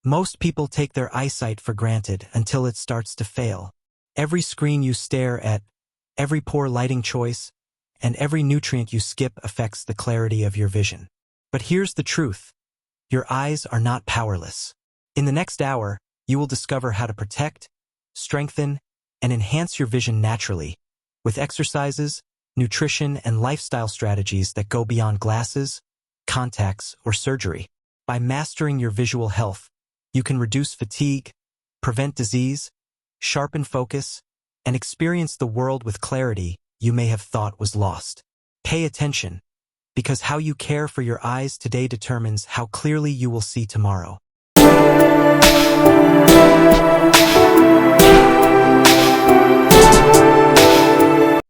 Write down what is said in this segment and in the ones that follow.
Most people take their eyesight for granted until it starts to fail. Every screen you stare at, every poor lighting choice, and every nutrient you skip affects the clarity of your vision. But here's the truth. Your eyes are not powerless. In the next hour, you will discover how to protect, strengthen, and enhance your vision naturally, with exercises, nutrition, and lifestyle strategies that go beyond glasses, contacts, or surgery. By mastering your visual health, you can reduce fatigue, prevent disease, sharpen focus, and experience the world with clarity you may have thought was lost. Pay attention, because how you care for your eyes today determines how clearly you will see tomorrow.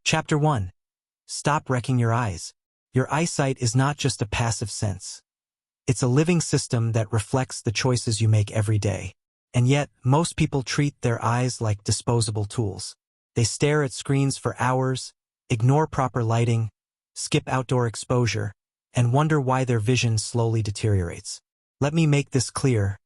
Chapter 1. Stop wrecking your eyes. Your eyesight is not just a passive sense. It's a living system that reflects the choices you make every day. And yet, most people treat their eyes like disposable tools. They stare at screens for hours, ignore proper lighting, skip outdoor exposure, and wonder why their vision slowly deteriorates. Let me make this clear.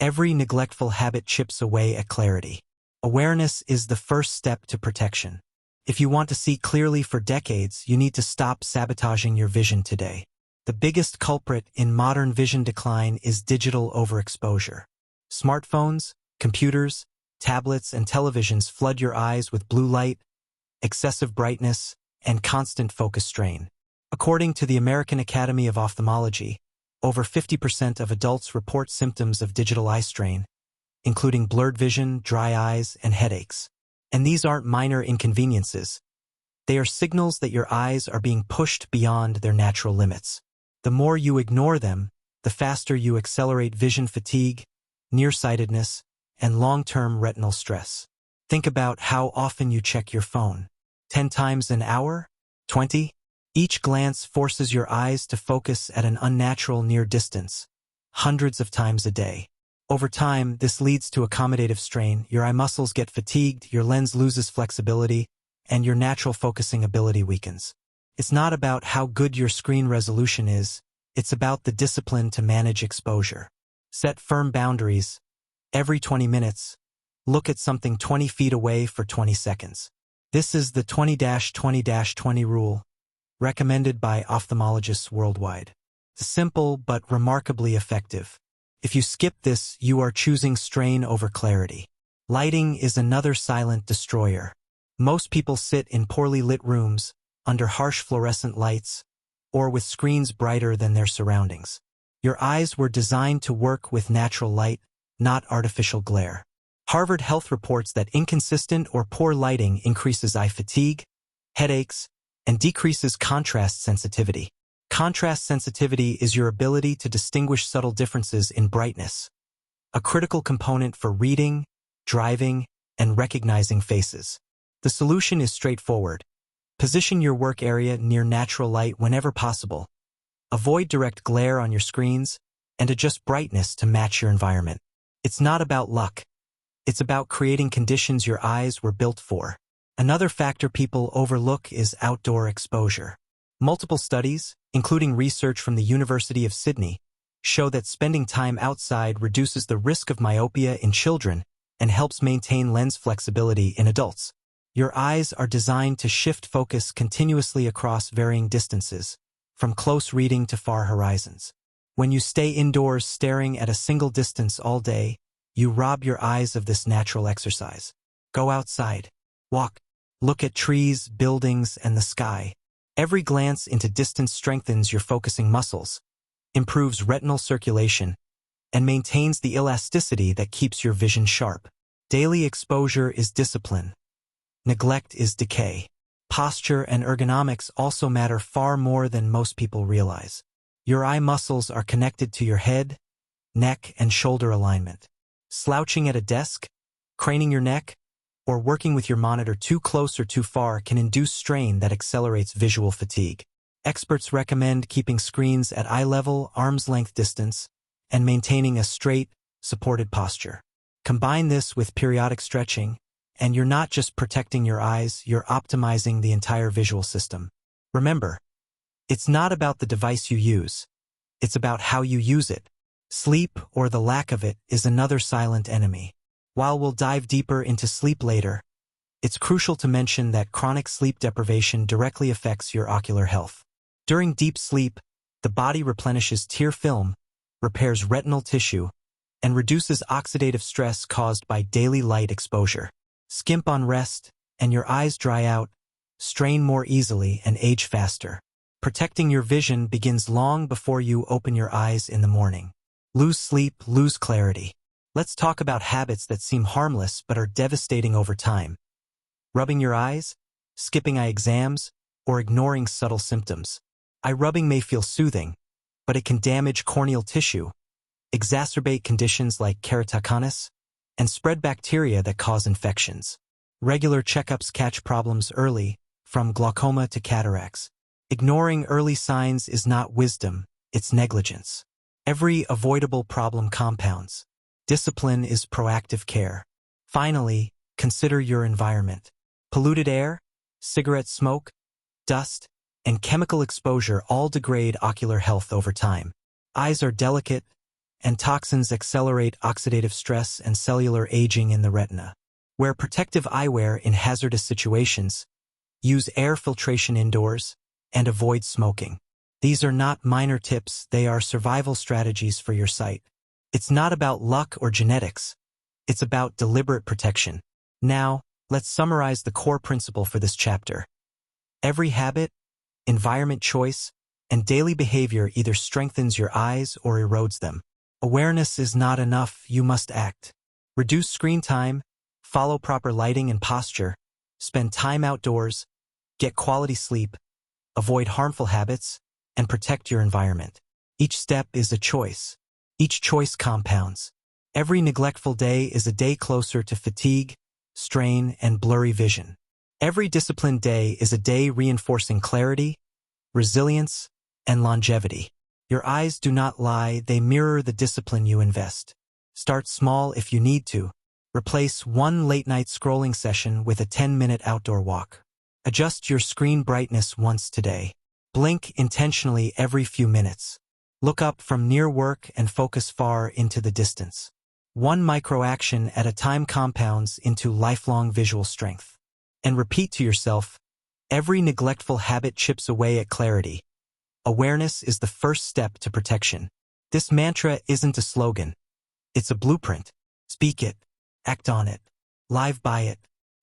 Every neglectful habit chips away at clarity. Awareness is the first step to protection. If you want to see clearly for decades, you need to stop sabotaging your vision today. The biggest culprit in modern vision decline is digital overexposure. Smartphones, computers, tablets, and televisions flood your eyes with blue light, excessive brightness, and constant focus strain. According to the American Academy of Ophthalmology, over 50% of adults report symptoms of digital eye strain, including blurred vision, dry eyes, and headaches. And these aren't minor inconveniences. They are signals that your eyes are being pushed beyond their natural limits. The more you ignore them, the faster you accelerate vision fatigue, nearsightedness, and long-term retinal stress. Think about how often you check your phone. 10 times an hour? 20? Each glance forces your eyes to focus at an unnatural near distance, hundreds of times a day. Over time, this leads to accommodative strain. Your eye muscles get fatigued, your lens loses flexibility, and your natural focusing ability weakens. It's not about how good your screen resolution is, it's about the discipline to manage exposure. Set firm boundaries. Every 20 minutes, look at something 20 feet away for 20 seconds. This is the 20-20-20 rule, recommended by ophthalmologists worldwide. It's simple but remarkably effective. If you skip this, you are choosing strain over clarity. Lighting is another silent destroyer. Most people sit in poorly lit rooms, under harsh fluorescent lights, or with screens brighter than their surroundings. Your eyes were designed to work with natural light, not artificial glare. Harvard Health reports that inconsistent or poor lighting increases eye fatigue, headaches, and decreases contrast sensitivity. Contrast sensitivity is your ability to distinguish subtle differences in brightness, a critical component for reading, driving, and recognizing faces. The solution is straightforward. Position your work area near natural light whenever possible. Avoid direct glare on your screens, and adjust brightness to match your environment. It's not about luck. It's about creating conditions your eyes were built for. Another factor people overlook is outdoor exposure. Multiple studies, including research from the University of Sydney, show that spending time outside reduces the risk of myopia in children and helps maintain lens flexibility in adults. Your eyes are designed to shift focus continuously across varying distances, from close reading to far horizons. When you stay indoors staring at a single distance all day, you rob your eyes of this natural exercise. Go outside, walk, look at trees, buildings, and the sky. Every glance into distance strengthens your focusing muscles, improves retinal circulation, and maintains the elasticity that keeps your vision sharp. Daily exposure is discipline. Neglect is decay. Posture and ergonomics also matter far more than most people realize. Your eye muscles are connected to your head, neck, and shoulder alignment. Slouching at a desk, craning your neck, or working with your monitor too close or too far can induce strain that accelerates visual fatigue. Experts recommend keeping screens at eye level, arm's length distance, and maintaining a straight, supported posture. Combine this with periodic stretching, and you're not just protecting your eyes, you're optimizing the entire visual system. Remember, it's not about the device you use, it's about how you use it. Sleep, or the lack of it, is another silent enemy. While we'll dive deeper into sleep later, it's crucial to mention that chronic sleep deprivation directly affects your ocular health. During deep sleep, the body replenishes tear film, repairs retinal tissue, and reduces oxidative stress caused by daily light exposure. Skimp on rest, and your eyes dry out, strain more easily, and age faster. Protecting your vision begins long before you open your eyes in the morning. Lose sleep, lose clarity. Let's talk about habits that seem harmless but are devastating over time. Rubbing your eyes, skipping eye exams, or ignoring subtle symptoms. Eye rubbing may feel soothing, but it can damage corneal tissue, exacerbate conditions like keratoconus, and spread bacteria that cause infections. Regular checkups catch problems early, from glaucoma to cataracts. Ignoring early signs is not wisdom, it's negligence. Every avoidable problem compounds. Discipline is proactive care. Finally, consider your environment. Polluted air, cigarette smoke, dust, and chemical exposure all degrade ocular health over time. Eyes are delicate, and toxins accelerate oxidative stress and cellular aging in the retina. Wear protective eyewear in hazardous situations, use air filtration indoors, and avoid smoking. These are not minor tips, they are survival strategies for your sight. It's not about luck or genetics, it's about deliberate protection. Now, let's summarize the core principle for this chapter. Every habit, environment choice, and daily behavior either strengthens your eyes or erodes them. Awareness is not enough, you must act. Reduce screen time, follow proper lighting and posture, spend time outdoors, get quality sleep, avoid harmful habits, and protect your environment. Each step is a choice. Each choice compounds. Every neglectful day is a day closer to fatigue, strain, and blurry vision. Every disciplined day is a day reinforcing clarity, resilience, and longevity. Your eyes do not lie, they mirror the discipline you invest. Start small if you need to. Replace one late-night scrolling session with a 10-minute outdoor walk. Adjust your screen brightness once today. Blink intentionally every few minutes. Look up from near work and focus far into the distance. One micro-action at a time compounds into lifelong visual strength. And repeat to yourself, every neglectful habit chips away at clarity. Awareness is the first step to protection. This mantra isn't a slogan. It's a blueprint. Speak it. Act on it. Live by it.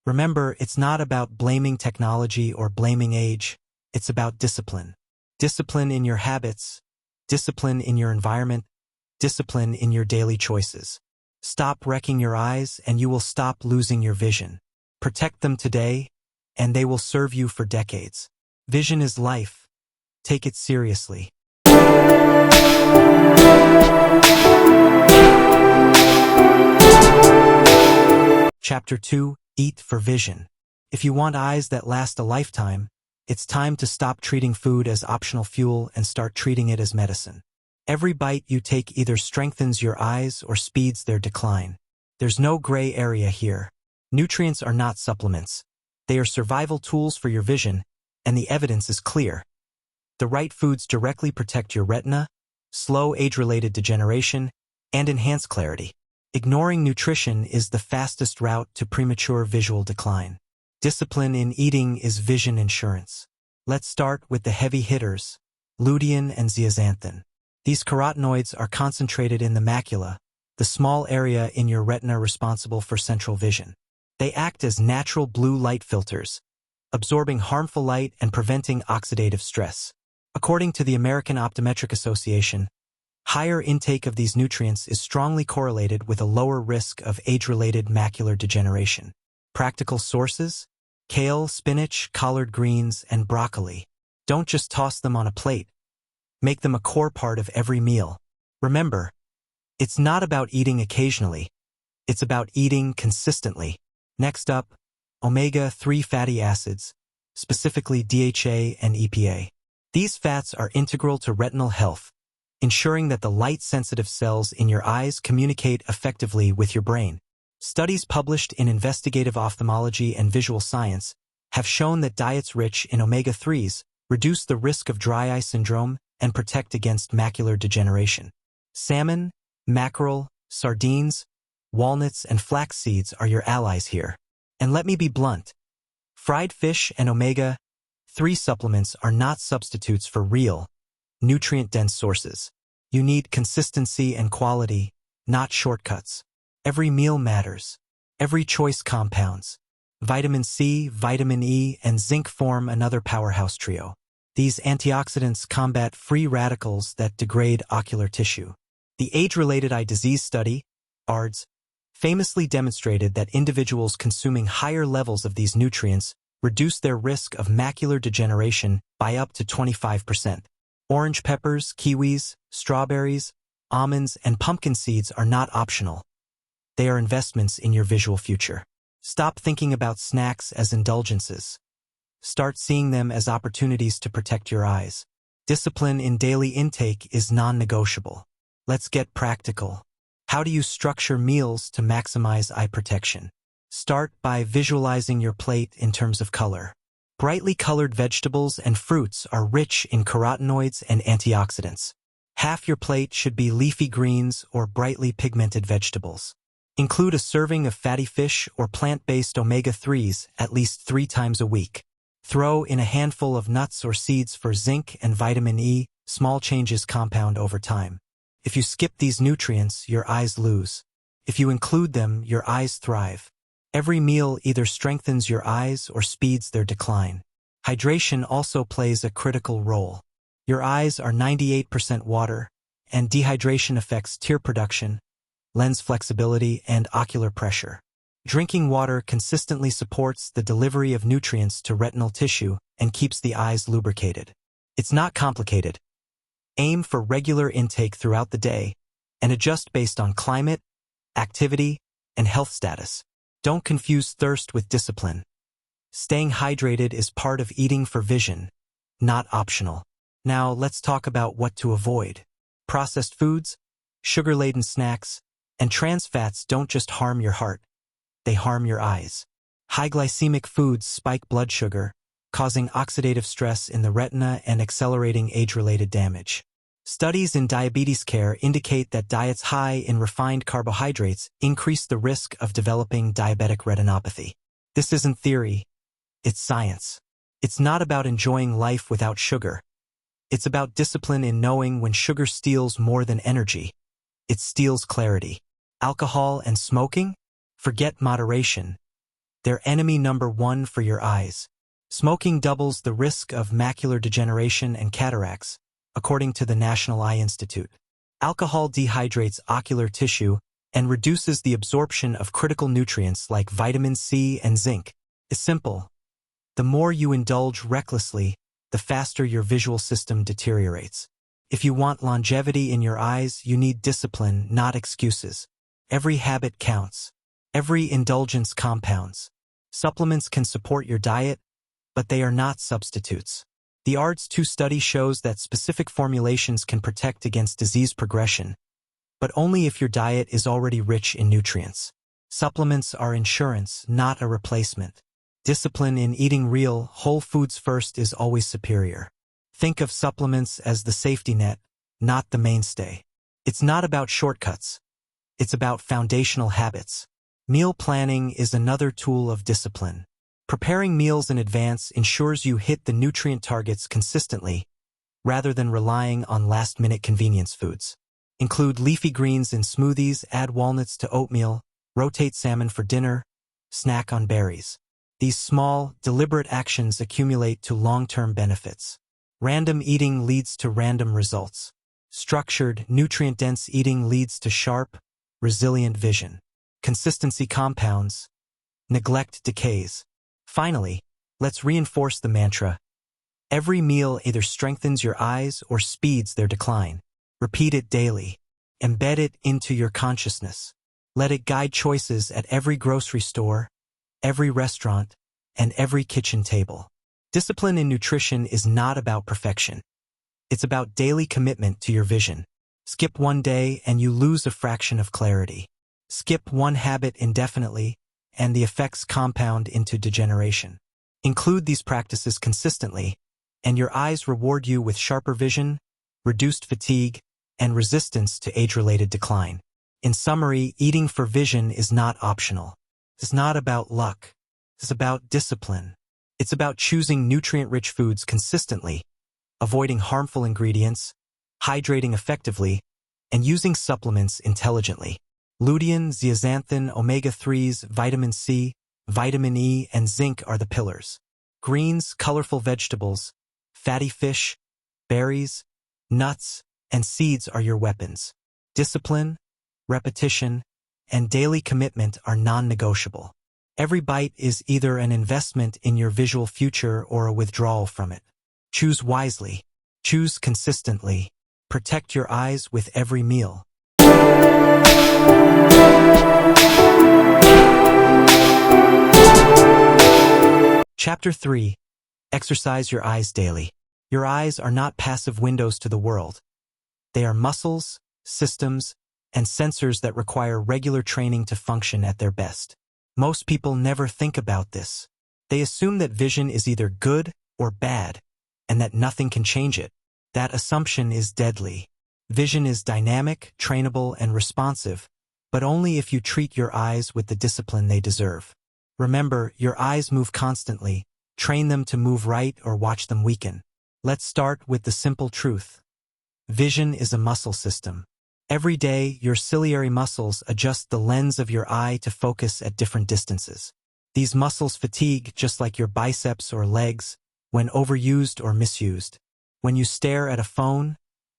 Remember, it's not about blaming technology or blaming age. It's about discipline. Discipline in your habits, discipline in your environment, discipline in your daily choices. Stop wrecking your eyes and you will stop losing your vision. Protect them today, and they will serve you for decades. Vision is life. Take it seriously. Chapter 2, Eat for Vision. If you want eyes that last a lifetime, it's time to stop treating food as optional fuel and start treating it as medicine. Every bite you take either strengthens your eyes or speeds their decline. There's no gray area here. Nutrients are not supplements. They are survival tools for your vision, and the evidence is clear. The right foods directly protect your retina, slow age-related degeneration, and enhance clarity. Ignoring nutrition is the fastest route to premature visual decline. Discipline in eating is vision insurance. Let's start with the heavy hitters, lutein and zeaxanthin. These carotenoids are concentrated in the macula, the small area in your retina responsible for central vision. They act as natural blue light filters, absorbing harmful light and preventing oxidative stress. According to the American Optometric Association, higher intake of these nutrients is strongly correlated with a lower risk of age-related macular degeneration. Practical sources: kale, spinach, collard greens, and broccoli. Don't just toss them on a plate. Make them a core part of every meal. Remember, it's not about eating occasionally. It's about eating consistently. Next up, omega-3 fatty acids, specifically DHA and EPA. These fats are integral to retinal health, ensuring that the light-sensitive cells in your eyes communicate effectively with your brain. Studies published in Investigative Ophthalmology and Visual Science have shown that diets rich in omega-3s reduce the risk of dry eye syndrome and protect against macular degeneration. Salmon, Mackerel, sardines, walnuts, and flax seeds are your allies here. And let me be blunt. Fried fish and omega-3 supplements are not substitutes for real, nutrient-dense sources. You need consistency and quality, not shortcuts. Every meal matters. Every choice compounds. Vitamin C, vitamin E, and zinc form another powerhouse trio. These antioxidants combat free radicals that degrade ocular tissue. The Age-Related Eye Disease Study, ARDS, famously demonstrated that individuals consuming higher levels of these nutrients reduce their risk of macular degeneration by up to 25%. Orange peppers, kiwis, strawberries, almonds, and pumpkin seeds are not optional. They are investments in your visual future. Stop thinking about snacks as indulgences. Start seeing them as opportunities to protect your eyes. Discipline in daily intake is non-negotiable. Let's get practical. How do you structure meals to maximize eye protection? Start by visualizing your plate in terms of color. Brightly colored vegetables and fruits are rich in carotenoids and antioxidants. Half your plate should be leafy greens or brightly pigmented vegetables. Include a serving of fatty fish or plant-based omega-3s at least 3 times a week. Throw in a handful of nuts or seeds for zinc and vitamin E. Small changes compound over time. If you skip these nutrients, your eyes lose. If you include them, your eyes thrive. Every meal either strengthens your eyes or speeds their decline. Hydration also plays a critical role. Your eyes are 98% water, and dehydration affects tear production, lens flexibility, and ocular pressure. Drinking water consistently supports the delivery of nutrients to retinal tissue and keeps the eyes lubricated. It's not complicated. Aim for regular intake throughout the day and adjust based on climate, activity, and health status. Don't confuse thirst with discipline. Staying hydrated is part of eating for vision, not optional. Now let's talk about what to avoid. Processed foods, sugar-laden snacks, and trans fats don't just harm your heart, they harm your eyes. High glycemic foods spike blood sugar, causing oxidative stress in the retina and accelerating age-related damage. Studies in diabetes care indicate that diets high in refined carbohydrates increase the risk of developing diabetic retinopathy. This isn't theory, it's science. It's not about enjoying life without sugar. It's about discipline in knowing when sugar steals more than energy. It steals clarity. Alcohol and smoking? Forget moderation. They're enemy number 1 for your eyes. Smoking doubles the risk of macular degeneration and cataracts, according to the National Eye Institute. Alcohol dehydrates ocular tissue and reduces the absorption of critical nutrients like vitamin C and zinc. It's simple. The more you indulge recklessly, the faster your visual system deteriorates. If you want longevity in your eyes, you need discipline, not excuses. Every habit counts. Every indulgence compounds. Supplements can support your diet, but they are not substitutes. The ARDS-2 study shows that specific formulations can protect against disease progression, but only if your diet is already rich in nutrients. Supplements are insurance, not a replacement. Discipline in eating real, whole foods first is always superior. Think of supplements as the safety net, not the mainstay. It's not about shortcuts. It's about foundational habits. Meal planning is another tool of discipline. Preparing meals in advance ensures you hit the nutrient targets consistently, rather than relying on last-minute convenience foods. Include leafy greens in smoothies, add walnuts to oatmeal, rotate salmon for dinner, snack on berries. These small, deliberate actions accumulate to long-term benefits. Random eating leads to random results. Structured, nutrient-dense eating leads to sharp, resilient vision. Consistency compounds. Neglect decays. Finally, let's reinforce the mantra. Every meal either strengthens your eyes or speeds their decline. Repeat it daily. Embed it into your consciousness. Let it guide choices at every grocery store, every restaurant, and every kitchen table. Discipline in nutrition is not about perfection. It's about daily commitment to your vision. Skip one day and you lose a fraction of clarity. Skip one habit indefinitely, and the effects compound into degeneration. Include these practices consistently, and your eyes reward you with sharper vision, reduced fatigue, and resistance to age-related decline. In summary, eating for vision is not optional. It's not about luck. It's about discipline. It's about choosing nutrient-rich foods consistently, avoiding harmful ingredients, hydrating effectively, and using supplements intelligently. Lutein, zeaxanthin, omega-3s, vitamin C, vitamin E, and zinc are the pillars. Greens, colorful vegetables, fatty fish, berries, nuts, and seeds are your weapons. Discipline, repetition, and daily commitment are non-negotiable. Every bite is either an investment in your visual future or a withdrawal from it. Choose wisely. Choose consistently. Protect your eyes with every meal. Chapter 3. Exercise your eyes daily. Your eyes are not passive windows to the world. They are muscles, systems, and sensors that require regular training to function at their best. Most people never think about this. They assume that vision is either good or bad, and that nothing can change it. That assumption is deadly. Vision is dynamic, trainable, and responsive, but only if you treat your eyes with the discipline they deserve. Remember, your eyes move constantly. Train them to move right or watch them weaken. Let's start with the simple truth. Vision is a muscle system. Every day, your ciliary muscles adjust the lens of your eye to focus at different distances. These muscles fatigue just like your biceps or legs when overused or misused. When you stare at a phone,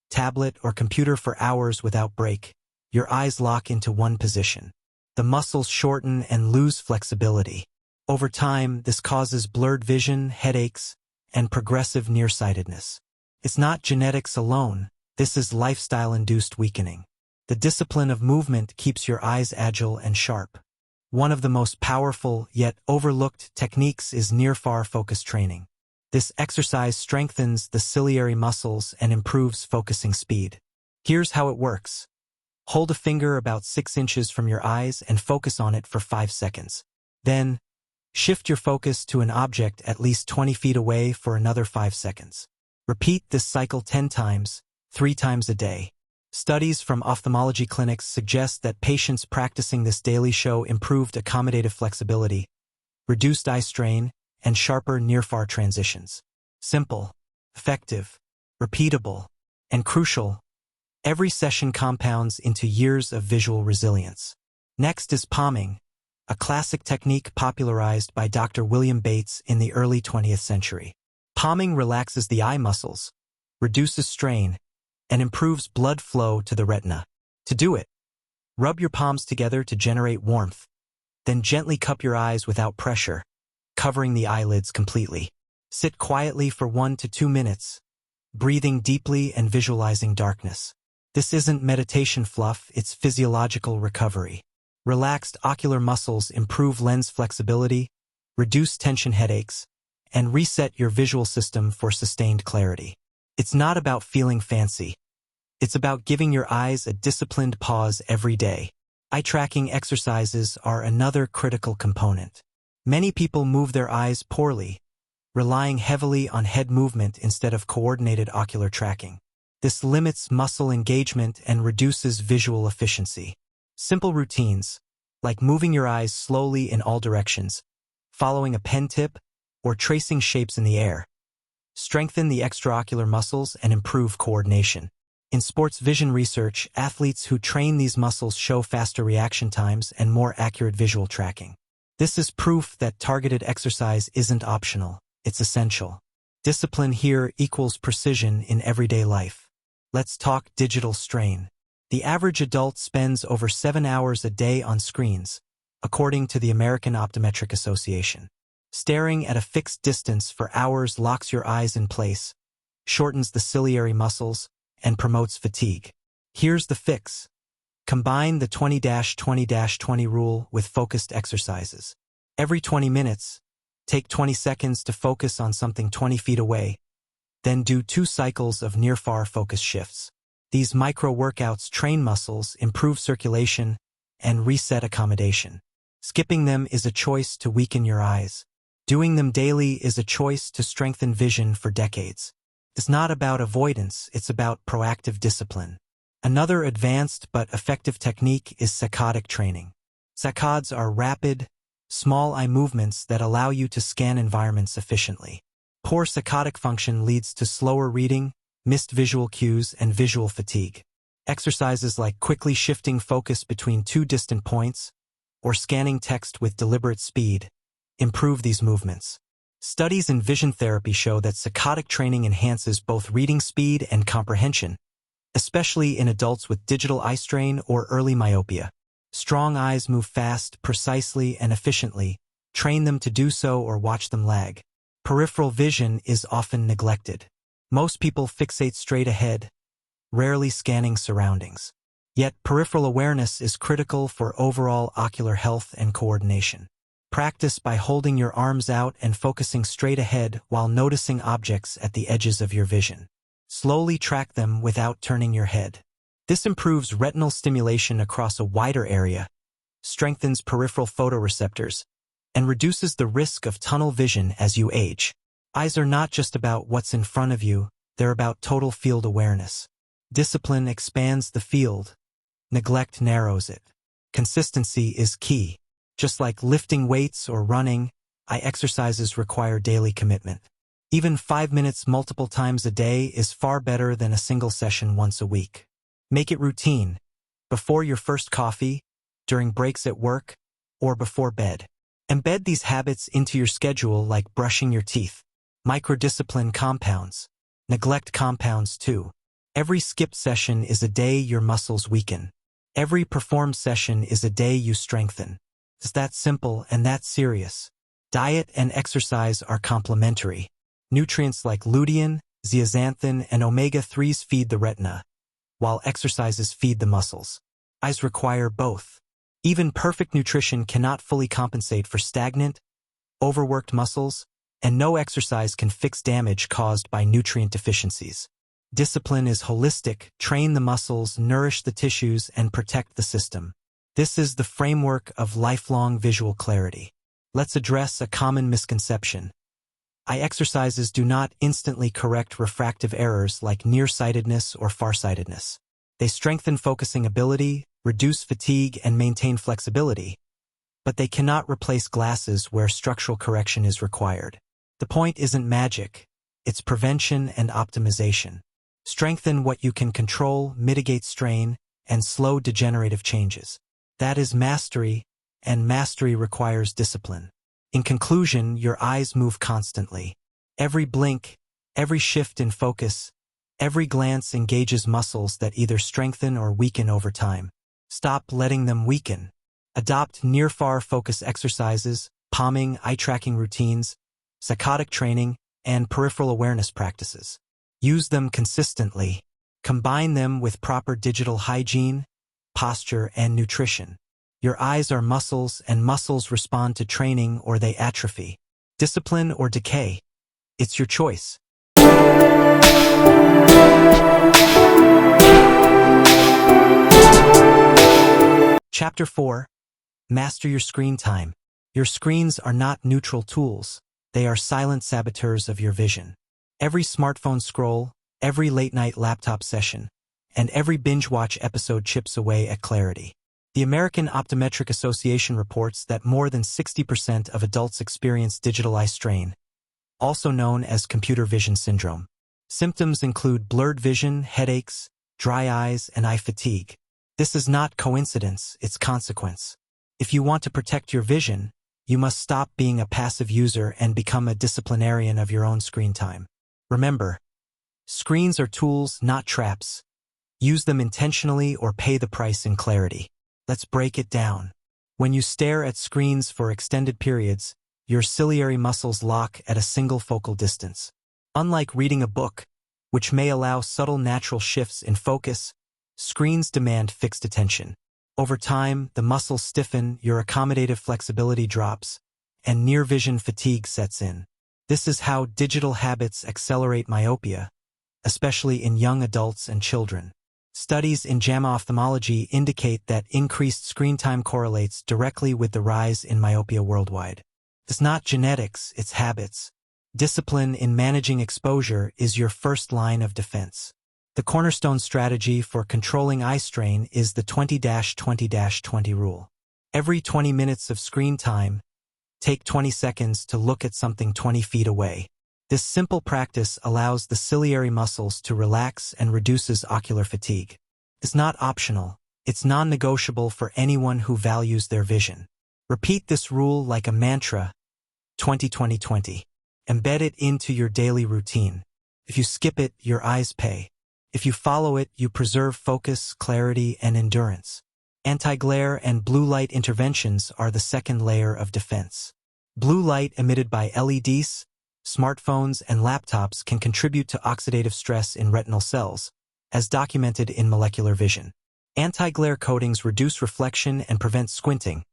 tablet, or computer for hours without break, your eyes lock into one position. The muscles shorten and lose flexibility. Over time, this causes blurred vision, headaches, and progressive nearsightedness. It's not genetics alone. This is lifestyle-induced weakening. The discipline of movement keeps your eyes agile and sharp. One of the most powerful, yet overlooked, techniques is near-far focus training. This exercise strengthens the ciliary muscles and improves focusing speed. Here's how it works. Hold a finger about 6 inches from your eyes and focus on it for 5 seconds. Then, shift your focus to an object at least 20 feet away for another 5 seconds. Repeat this cycle 10 times, 3 times a day. Studies from ophthalmology clinics suggest that patients practicing this daily show improved accommodative flexibility, reduced eye strain, and sharper near-far transitions. Simple, effective, repeatable, and crucial. Every session compounds into years of visual resilience. Next is palming, a classic technique popularized by Dr. William Bates in the early 20th century. Palming relaxes the eye muscles, reduces strain, and improves blood flow to the retina. To do it, rub your palms together to generate warmth, then gently cup your eyes without pressure, covering the eyelids completely. Sit quietly for 1 to 2 minutes, breathing deeply and visualizing darkness. This isn't meditation fluff, it's physiological recovery. Relaxed ocular muscles improve lens flexibility, reduce tension headaches, and reset your visual system for sustained clarity. It's not about feeling fancy. It's about giving your eyes a disciplined pause every day. Eye tracking exercises are another critical component. Many people move their eyes poorly, relying heavily on head movement instead of coordinated ocular tracking. This limits muscle engagement and reduces visual efficiency. Simple routines, like moving your eyes slowly in all directions, following a pen tip, or tracing shapes in the air, strengthen the extraocular muscles and improve coordination. In sports vision research, athletes who train these muscles show faster reaction times and more accurate visual tracking. This is proof that targeted exercise isn't optional, it's essential. Discipline here equals precision in everyday life. Let's talk digital strain. The average adult spends over 7 hours a day on screens, according to the American Optometric Association. Staring at a fixed distance for hours locks your eyes in place, shortens the ciliary muscles, and promotes fatigue. Here's the fix. Combine the 20-20-20 rule with focused exercises. Every 20 minutes, take 20 seconds to focus on something 20 feet away, then do 2 cycles of near-far focus shifts. These micro-workouts train muscles, improve circulation, and reset accommodation. Skipping them is a choice to weaken your eyes. Doing them daily is a choice to strengthen vision for decades. It's not about avoidance, it's about proactive discipline. Another advanced but effective technique is saccadic training. Saccades are rapid, small eye movements that allow you to scan environments efficiently. Poor saccadic function leads to slower reading, missed visual cues, and visual fatigue. Exercises like quickly shifting focus between two distant points or scanning text with deliberate speed improve these movements. Studies in vision therapy show that saccadic training enhances both reading speed and comprehension, especially in adults with digital eye strain or early myopia. Strong eyes move fast, precisely, and efficiently. Train them to do so or watch them lag. Peripheral vision is often neglected. Most people fixate straight ahead, rarely scanning surroundings. Yet peripheral awareness is critical for overall ocular health and coordination. Practice by holding your arms out and focusing straight ahead while noticing objects at the edges of your vision. Slowly track them without turning your head. This improves retinal stimulation across a wider area, strengthens peripheral photoreceptors, and reduces the risk of tunnel vision as you age. Eyes are not just about what's in front of you, they're about total field awareness. Discipline expands the field, neglect narrows it. Consistency is key. Just like lifting weights or running, eye exercises require daily commitment. Even 5 minutes multiple times a day is far better than a single session once a week. Make it routine, before your first coffee, during breaks at work, or before bed. Embed these habits into your schedule like brushing your teeth. Microdiscipline compounds. Neglect compounds too. Every skipped session is a day your muscles weaken. Every performed session is a day you strengthen. It's that simple and that serious. Diet and exercise are complementary. Nutrients like lutein, zeaxanthin, and omega-3s feed the retina, while exercises feed the muscles. Eyes require both. Even perfect nutrition cannot fully compensate for stagnant, overworked muscles, and no exercise can fix damage caused by nutrient deficiencies. Discipline is holistic. Train the muscles, nourish the tissues, and protect the system. This is the framework of lifelong visual clarity. Let's address a common misconception. Eye exercises do not instantly correct refractive errors like nearsightedness or farsightedness. They strengthen focusing ability, reduce fatigue, and maintain flexibility, but they cannot replace glasses where structural correction is required. The point isn't magic, it's prevention and optimization. Strengthen what you can control, mitigate strain, and slow degenerative changes. That is mastery, and mastery requires discipline. In conclusion, your eyes move constantly. Every blink, every shift in focus, every glance engages muscles that either strengthen or weaken over time. Stop letting them weaken. Adopt near-far focus exercises, palming, eye-tracking routines, saccadic training, and peripheral awareness practices. Use them consistently. Combine them with proper digital hygiene, posture, and nutrition. Your eyes are muscles, and muscles respond to training or they atrophy. Discipline or decay. It's your choice. Chapter 4. Master your screen time. Your screens are not neutral tools. They are silent saboteurs of your vision. Every smartphone scroll, every late-night laptop session, and every binge-watch episode chips away at clarity. The American Optometric Association reports that more than 60% of adults experience digital eye strain, also known as computer vision syndrome. Symptoms include blurred vision, headaches, dry eyes, and eye fatigue. This is not coincidence, it's consequence. If you want to protect your vision, you must stop being a passive user and become a disciplinarian of your own screen time. Remember, screens are tools, not traps. Use them intentionally or pay the price in clarity. Let's break it down. When you stare at screens for extended periods, your ciliary muscles lock at a single focal distance. Unlike reading a book, which may allow subtle natural shifts in focus, screens demand fixed attention. Over time, the muscles stiffen, your accommodative flexibility drops, and near-vision fatigue sets in. This is how digital habits accelerate myopia, especially in young adults and children. Studies in JAMA ophthalmology indicate that increased screen time correlates directly with the rise in myopia worldwide. It's not genetics, it's habits. Discipline in managing exposure is your first line of defense. The cornerstone strategy for controlling eye strain is the 20-20-20 rule. Every 20 minutes of screen time, take 20 seconds to look at something 20 feet away. This simple practice allows the ciliary muscles to relax and reduces ocular fatigue. It's not optional. It's non-negotiable for anyone who values their vision. Repeat this rule like a mantra, 20-20-20. Embed it into your daily routine. If you skip it, your eyes pay. If you follow it, you preserve focus, clarity, and endurance. Anti-glare and blue light interventions are the second layer of defense. Blue light emitted by LEDs, smartphones, and laptops can contribute to oxidative stress in retinal cells, as documented in molecular vision. Anti-glare coatings reduce reflection and prevent squinting,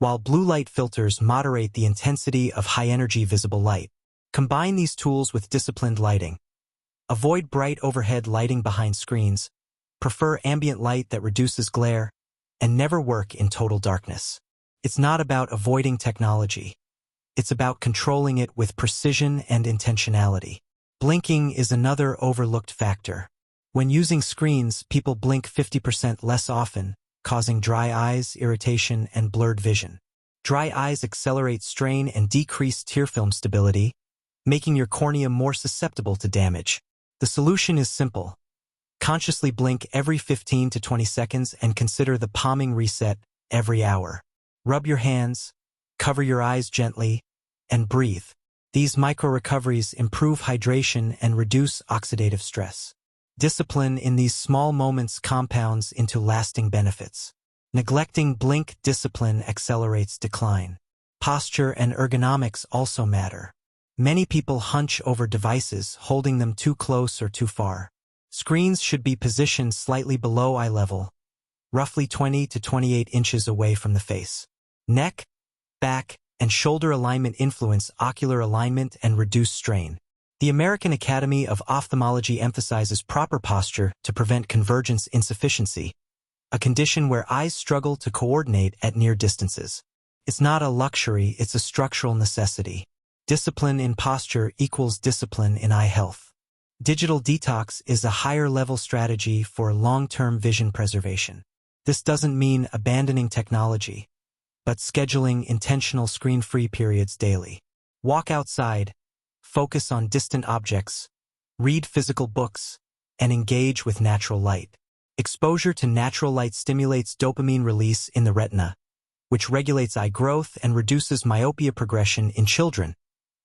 while blue light filters moderate the intensity of high-energy visible light. Combine these tools with disciplined lighting. Avoid bright overhead lighting behind screens, prefer ambient light that reduces glare, and never work in total darkness. It's not about avoiding technology. It's about controlling it with precision and intentionality. Blinking is another overlooked factor. When using screens, people blink 50% less often, causing dry eyes, irritation, and blurred vision. Dry eyes accelerate strain and decrease tear film stability, making your cornea more susceptible to damage. The solution is simple. Consciously blink every 15 to 20 seconds and consider the palming reset every hour. Rub your hands, cover your eyes gently, and breathe. These micro-recoveries improve hydration and reduce oxidative stress. Discipline in these small moments compounds into lasting benefits. Neglecting blink discipline accelerates decline. Posture and ergonomics also matter. Many people hunch over devices, holding them too close or too far. Screens should be positioned slightly below eye level, roughly 20 to 28 inches away from the face. Neck, back, and shoulder alignment influence ocular alignment and reduce strain. The American Academy of Ophthalmology emphasizes proper posture to prevent convergence insufficiency, a condition where eyes struggle to coordinate at near distances. It's not a luxury, it's a structural necessity. Discipline in posture equals discipline in eye health. Digital detox is a higher-level strategy for long-term vision preservation. This doesn't mean abandoning technology, but scheduling intentional screen-free periods daily. Walk outside, focus on distant objects, read physical books, and engage with natural light. Exposure to natural light stimulates dopamine release in the retina, which regulates eye growth and reduces myopia progression in children.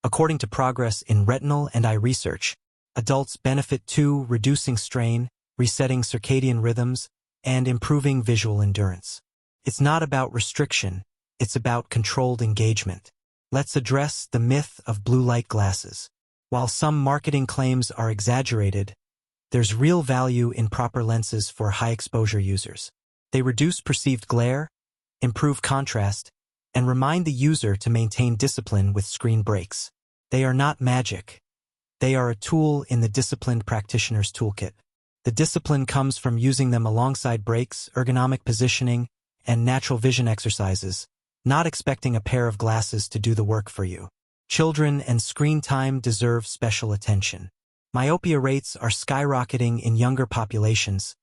According to progress in retinal and eye research, adults benefit too, reducing strain, resetting circadian rhythms, and improving visual endurance. It's not about restriction, it's about controlled engagement. Let's address the myth of blue light glasses. While some marketing claims are exaggerated, there's real value in proper lenses for high-exposure users. They reduce perceived glare, improve contrast, and remind the user to maintain discipline with screen breaks. They are not magic. They are a tool in the disciplined practitioner's toolkit. The discipline comes from using them alongside breaks, ergonomic positioning, and natural vision exercises, not expecting a pair of glasses to do the work for you. Children and screen time deserve special attention. Myopia rates are skyrocketing in younger populations,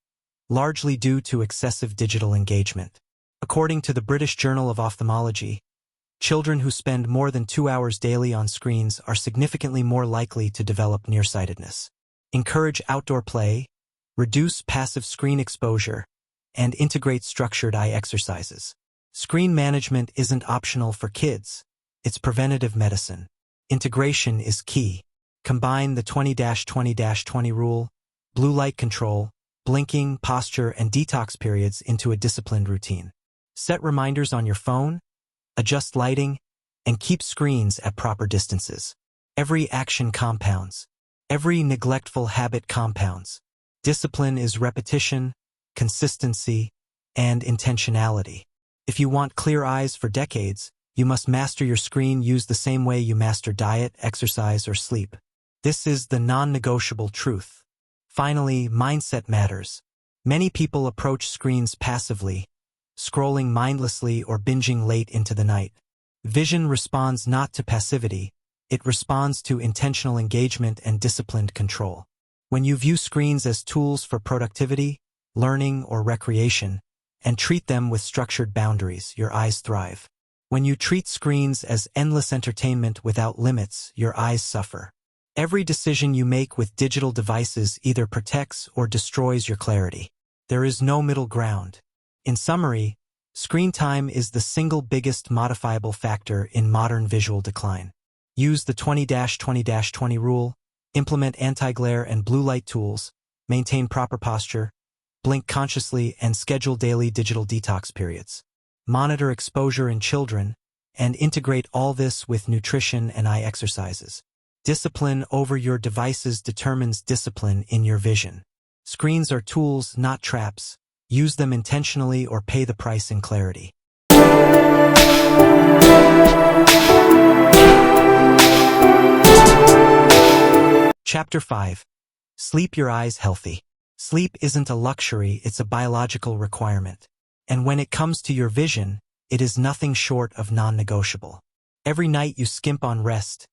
largely due to excessive digital engagement. According to the British Journal of Ophthalmology, children who spend more than 2 hours daily on screens are significantly more likely to develop nearsightedness. Encourage outdoor play, reduce passive screen exposure, and integrate structured eye exercises. Screen management isn't optional for kids, it's preventative medicine. Integration is key. Combine the 20-20-20 rule, blue light control, blinking, posture, and detox periods into a disciplined routine. Set reminders on your phone, adjust lighting, and keep screens at proper distances. Every action compounds. Every neglectful habit compounds. Discipline is repetition, consistency, and intentionality. If you want clear eyes for decades, you must master your screen use the same way you master diet, exercise, or sleep. This is the non-negotiable truth. Finally, mindset matters. Many people approach screens passively, scrolling mindlessly or binging late into the night. Vision responds not to passivity, it responds to intentional engagement and disciplined control. When you view screens as tools for productivity, learning, or recreation, and treat them with structured boundaries, your eyes thrive. When you treat screens as endless entertainment without limits, your eyes suffer. Every decision you make with digital devices either protects or destroys your clarity. There is no middle ground. In summary, screen time is the single biggest modifiable factor in modern visual decline. Use the 20-20-20 rule, implement anti-glare and blue light tools, maintain proper posture, blink consciously, and schedule daily digital detox periods. Monitor exposure in children, and integrate all this with nutrition and eye exercises. Discipline over your devices determines discipline in your vision. Screens are tools, not traps. Use them intentionally or pay the price in clarity. Chapter 5. Sleep your eyes healthy. Sleep isn't a luxury, it's a biological requirement. And when it comes to your vision, it is nothing short of non-negotiable. Every night you skimp on rest,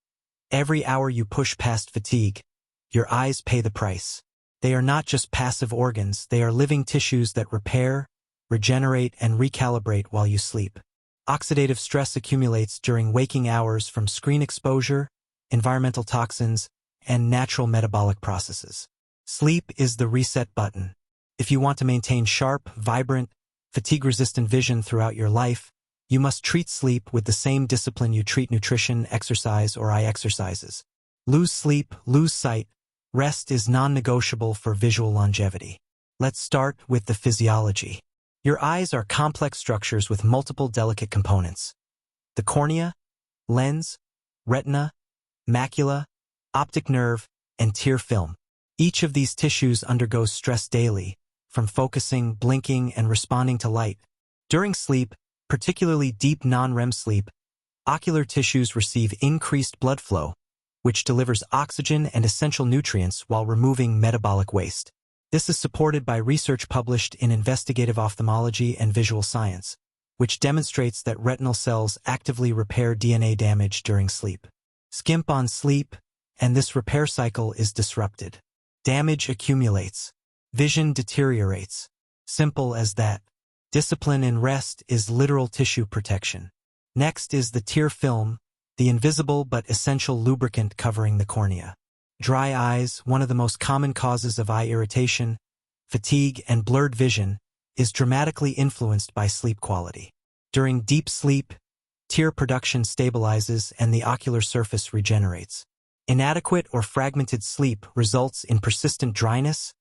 every hour you push past fatigue, your eyes pay the price. They are not just passive organs, they are living tissues that repair, regenerate, and recalibrate while you sleep. Oxidative stress accumulates during waking hours from screen exposure, environmental toxins, and natural metabolic processes. Sleep is the reset button. If you want to maintain sharp, vibrant, fatigue-resistant vision throughout your life, you must treat sleep with the same discipline you treat nutrition, exercise, or eye exercises. Lose sleep, lose sight. Rest is non-negotiable for visual longevity. Let's start with the physiology. Your eyes are complex structures with multiple delicate components. The cornea, lens, retina, macula, optic nerve, and tear film. Each of these tissues undergoes stress daily, from focusing, blinking, and responding to light. During sleep, particularly deep non-REM sleep, ocular tissues receive increased blood flow, which delivers oxygen and essential nutrients while removing metabolic waste. This is supported by research published in Investigative Ophthalmology and Visual Science, which demonstrates that retinal cells actively repair DNA damage during sleep. Skimp on sleep, and this repair cycle is disrupted. Damage accumulates. Vision deteriorates. Simple as that. Discipline in rest is literal tissue protection. Next is the tear film, the invisible but essential lubricant covering the cornea. Dry eyes, one of the most common causes of eye irritation, fatigue, and blurred vision, is dramatically influenced by sleep quality. During deep sleep, tear production stabilizes and the ocular surface regenerates. Inadequate or fragmented sleep results in persistent dryness,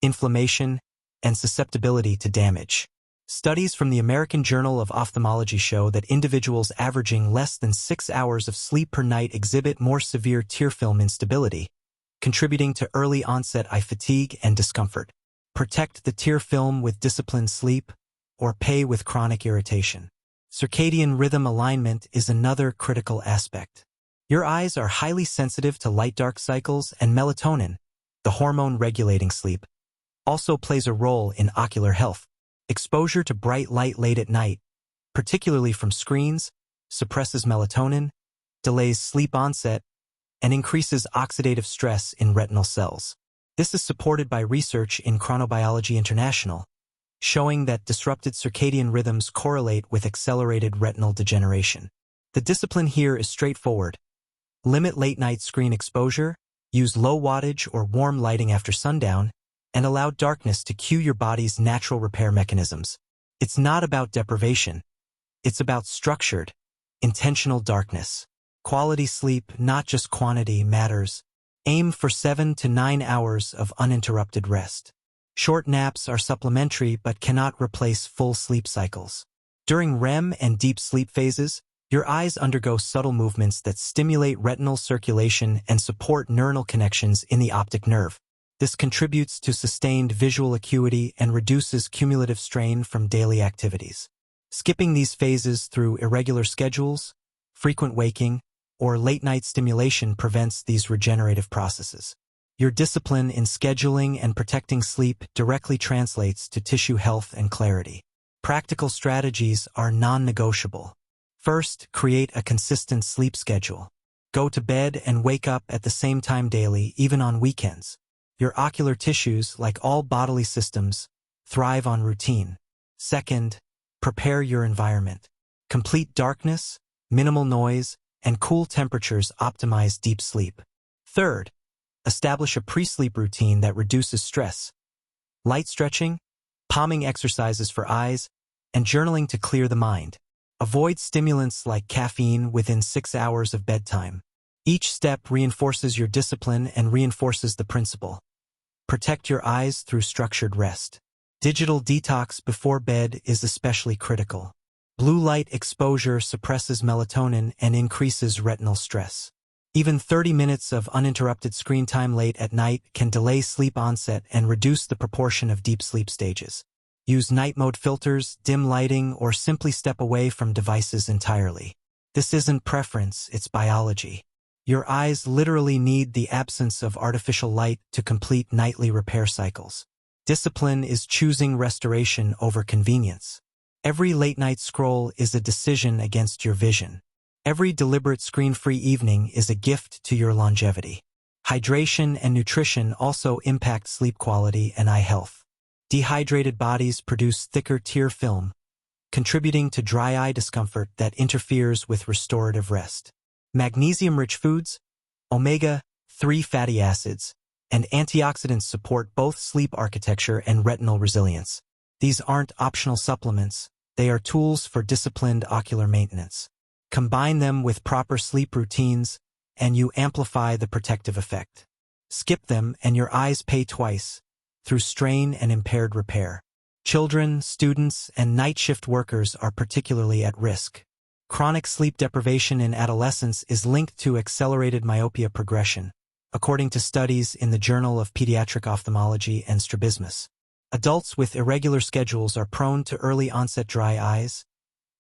inflammation, and susceptibility to damage. Studies from the American Journal of Ophthalmology show that individuals averaging less than 6 hours of sleep per night exhibit more severe tear film instability, contributing to early onset eye fatigue and discomfort. Protect the tear film with disciplined sleep, or pay with chronic irritation. Circadian rhythm alignment is another critical aspect. Your eyes are highly sensitive to light-dark cycles, and melatonin, the hormone regulating sleep, also plays a role in ocular health. Exposure to bright light late at night, particularly from screens, suppresses melatonin, delays sleep onset, and increases oxidative stress in retinal cells. This is supported by research in Chronobiology International, showing that disrupted circadian rhythms correlate with accelerated retinal degeneration. The discipline here is straightforward. Limit late-night screen exposure, use low wattage or warm lighting after sundown, and allow darkness to cue your body's natural repair mechanisms. It's not about deprivation. It's about structured, intentional darkness. Quality sleep, not just quantity, matters. Aim for 7 to 9 hours of uninterrupted rest. Short naps are supplementary but cannot replace full sleep cycles. During REM and deep sleep phases, your eyes undergo subtle movements that stimulate retinal circulation and support neuronal connections in the optic nerve. This contributes to sustained visual acuity and reduces cumulative strain from daily activities. Skipping these phases through irregular schedules, frequent waking, or late-night stimulation prevents these regenerative processes. Your discipline in scheduling and protecting sleep directly translates to tissue health and clarity. Practical strategies are non-negotiable. First, create a consistent sleep schedule. Go to bed and wake up at the same time daily, even on weekends. Your ocular tissues, like all bodily systems, thrive on routine. Second, prepare your environment. Complete darkness, minimal noise, and cool temperatures optimize deep sleep. Third, establish a pre-sleep routine that reduces stress. Light stretching, palming exercises for eyes, and journaling to clear the mind. Avoid stimulants like caffeine within 6 hours of bedtime. Each step reinforces your discipline and reinforces the principle. Protect your eyes through structured rest. Digital detox before bed is especially critical. Blue light exposure suppresses melatonin and increases retinal stress. Even 30 minutes of uninterrupted screen time late at night can delay sleep onset and reduce the proportion of deep sleep stages. Use night mode filters, dim lighting, or simply step away from devices entirely. This isn't preference, it's biology. Your eyes literally need the absence of artificial light to complete nightly repair cycles. Discipline is choosing restoration over convenience. Every late-night scroll is a decision against your vision. Every deliberate screen-free evening is a gift to your longevity. Hydration and nutrition also impact sleep quality and eye health. Dehydrated bodies produce thicker tear film, contributing to dry eye discomfort that interferes with restorative rest. Magnesium-rich foods, omega-3 fatty acids, and antioxidants support both sleep architecture and retinal resilience. These aren't optional supplements, they are tools for disciplined ocular maintenance. Combine them with proper sleep routines, and you amplify the protective effect. Skip them and your eyes pay twice, through strain and impaired repair. Children, students, and night shift workers are particularly at risk. Chronic sleep deprivation in adolescence is linked to accelerated myopia progression, according to studies in the Journal of Pediatric Ophthalmology and Strabismus. Adults with irregular schedules are prone to early-onset dry eyes,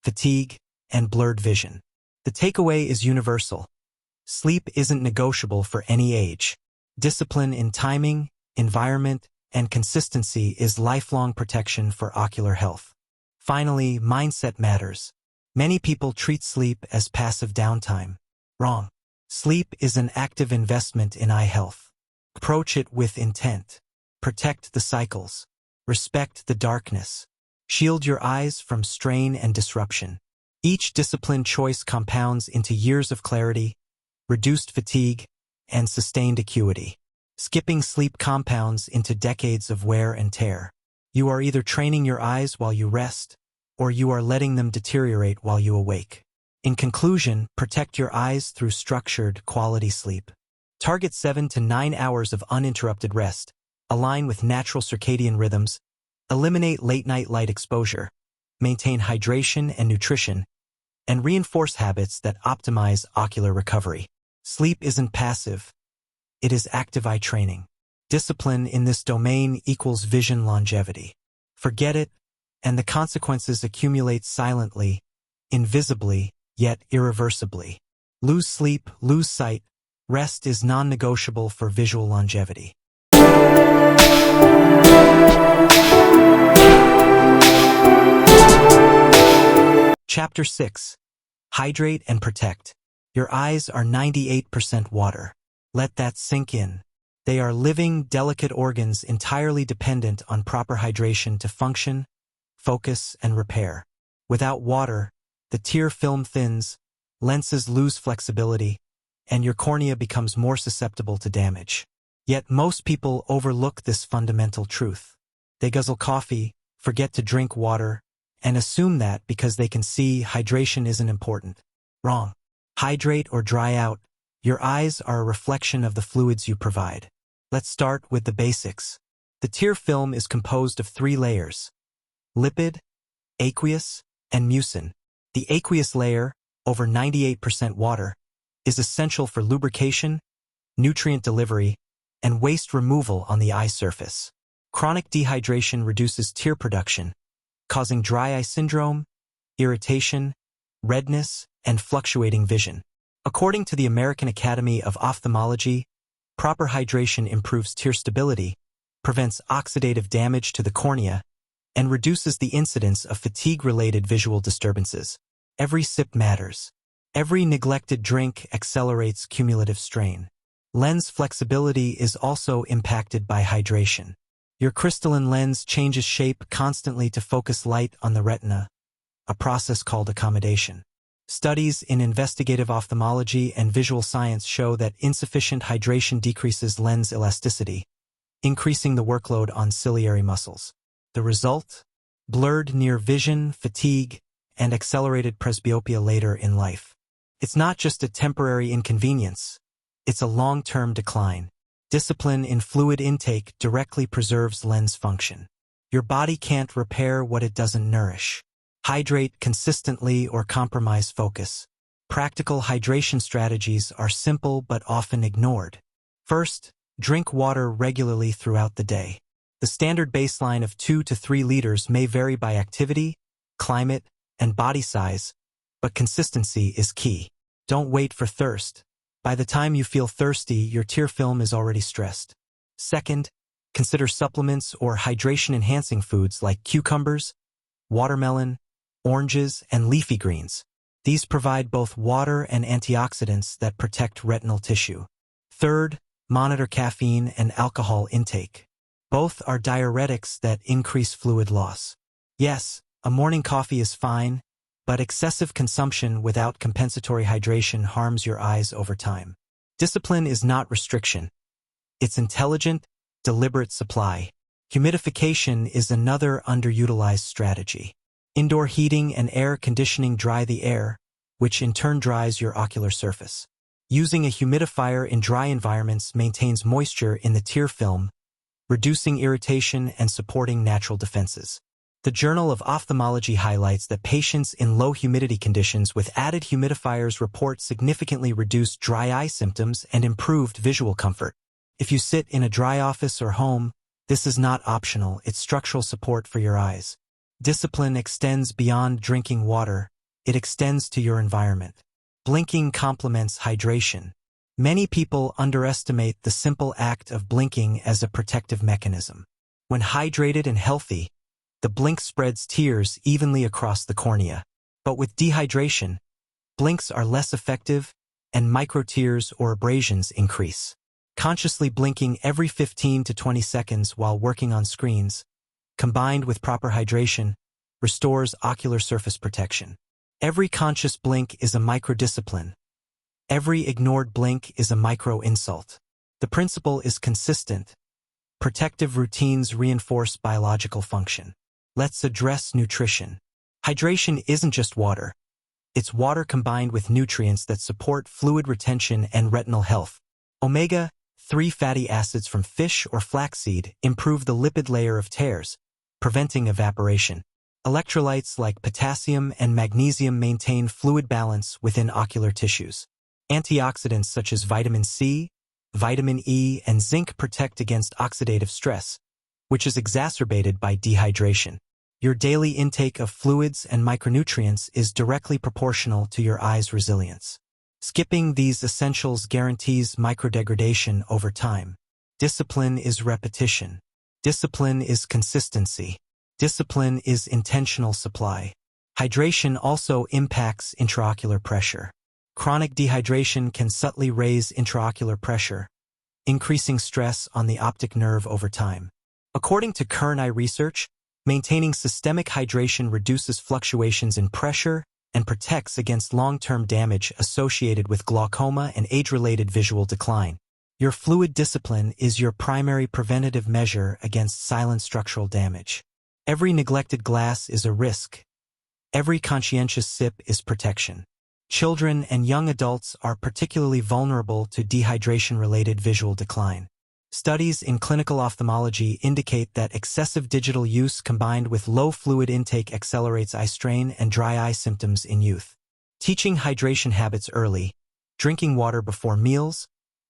fatigue, and blurred vision. The takeaway is universal. Sleep isn't negotiable for any age. Discipline in timing, environment, and consistency is lifelong protection for ocular health. Finally, mindset matters. Many people treat sleep as passive downtime. Wrong. Sleep is an active investment in eye health. Approach it with intent. Protect the cycles. Respect the darkness. Shield your eyes from strain and disruption. Each disciplined choice compounds into years of clarity, reduced fatigue, and sustained acuity. Skipping sleep compounds into decades of wear and tear. You are either training your eyes while you rest, or you are letting them deteriorate while you awake. In conclusion, protect your eyes through structured, quality sleep. Target 7 to 9 hours of uninterrupted rest. Align with natural circadian rhythms. Eliminate late-night light exposure. Maintain hydration and nutrition. And reinforce habits that optimize ocular recovery. Sleep isn't passive. It is active eye training. Discipline in this domain equals vision longevity. Forget it, and the consequences accumulate silently, invisibly, yet irreversibly. Lose sleep, lose sight. Rest is non-negotiable for visual longevity. Chapter 6. Hydrate and protect. Your eyes are 98% water. Let that sink in. They are living, delicate organs entirely dependent on proper hydration to function, focus, and repair. Without water, the tear film thins, lenses lose flexibility, and your cornea becomes more susceptible to damage. Yet most people overlook this fundamental truth. They guzzle coffee, forget to drink water, and assume that because they can see, hydration isn't important. Wrong. Hydrate or dry out. Your eyes are a reflection of the fluids you provide. Let's start with the basics. The tear film is composed of 3 layers: lipid, aqueous, and mucin. The aqueous layer, over 98% water, is essential for lubrication, nutrient delivery, and waste removal on the eye surface. Chronic dehydration reduces tear production, causing dry eye syndrome, irritation, redness, and fluctuating vision. According to the American Academy of Ophthalmology, proper hydration improves tear stability, prevents oxidative damage to the cornea, and reduces the incidence of fatigue-related visual disturbances. Every sip matters. Every neglected drink accelerates cumulative strain. Lens flexibility is also impacted by hydration. Your crystalline lens changes shape constantly to focus light on the retina, a process called accommodation. Studies in investigative ophthalmology and visual science show that insufficient hydration decreases lens elasticity, increasing the workload on ciliary muscles. The result? Blurred near vision, fatigue, and accelerated presbyopia later in life. It's not just a temporary inconvenience, it's a long-term decline. Discipline in fluid intake directly preserves lens function. Your body can't repair what it doesn't nourish. Hydrate consistently or compromise focus. Practical hydration strategies are simple but often ignored. First, drink water regularly throughout the day. The standard baseline of 2 to 3 liters may vary by activity, climate, and body size, but consistency is key. Don't wait for thirst. By the time you feel thirsty, your tear film is already stressed. Second, consider supplements or hydration-enhancing foods like cucumbers, watermelon, oranges, and leafy greens. These provide both water and antioxidants that protect retinal tissue. Third, monitor caffeine and alcohol intake. Both are diuretics that increase fluid loss. Yes, a morning coffee is fine, but excessive consumption without compensatory hydration harms your eyes over time. Discipline is not restriction. It's intelligent, deliberate supply. Humidification is another underutilized strategy. Indoor heating and air conditioning dry the air, which in turn dries your ocular surface. Using a humidifier in dry environments maintains moisture in the tear film, reducing irritation and supporting natural defenses. The Journal of Ophthalmology highlights that patients in low humidity conditions with added humidifiers report significantly reduced dry eye symptoms and improved visual comfort. If you sit in a dry office or home, this is not optional, it's structural support for your eyes. Discipline extends beyond drinking water, it extends to your environment. Blinking complements hydration. Many people underestimate the simple act of blinking as a protective mechanism. When hydrated and healthy, the blink spreads tears evenly across the cornea. But with dehydration, blinks are less effective and microtears or abrasions increase. Consciously blinking every 15 to 20 seconds while working on screens, combined with proper hydration, restores ocular surface protection. Every conscious blink is a microdiscipline. Every ignored blink is a micro-insult. The principle is consistent. Protective routines reinforce biological function. Let's address nutrition. Hydration isn't just water. It's water combined with nutrients that support fluid retention and retinal health. Omega-3 fatty acids from fish or flaxseed improve the lipid layer of tears, preventing evaporation. Electrolytes like potassium and magnesium maintain fluid balance within ocular tissues. Antioxidants such as vitamin C, vitamin E, and zinc protect against oxidative stress, which is exacerbated by dehydration. Your daily intake of fluids and micronutrients is directly proportional to your eye's resilience. Skipping these essentials guarantees microdegradation over time. Discipline is repetition. Discipline is consistency. Discipline is intentional supply. Hydration also impacts intraocular pressure. Chronic dehydration can subtly raise intraocular pressure, increasing stress on the optic nerve over time. According to current eye research, maintaining systemic hydration reduces fluctuations in pressure and protects against long-term damage associated with glaucoma and age-related visual decline. Your fluid discipline is your primary preventative measure against silent structural damage. Every neglected glass is a risk. Every conscientious sip is protection. Children and young adults are particularly vulnerable to dehydration-related visual decline. Studies in clinical ophthalmology indicate that excessive digital use combined with low fluid intake accelerates eye strain and dry eye symptoms in youth. Teaching hydration habits early, drinking water before meals,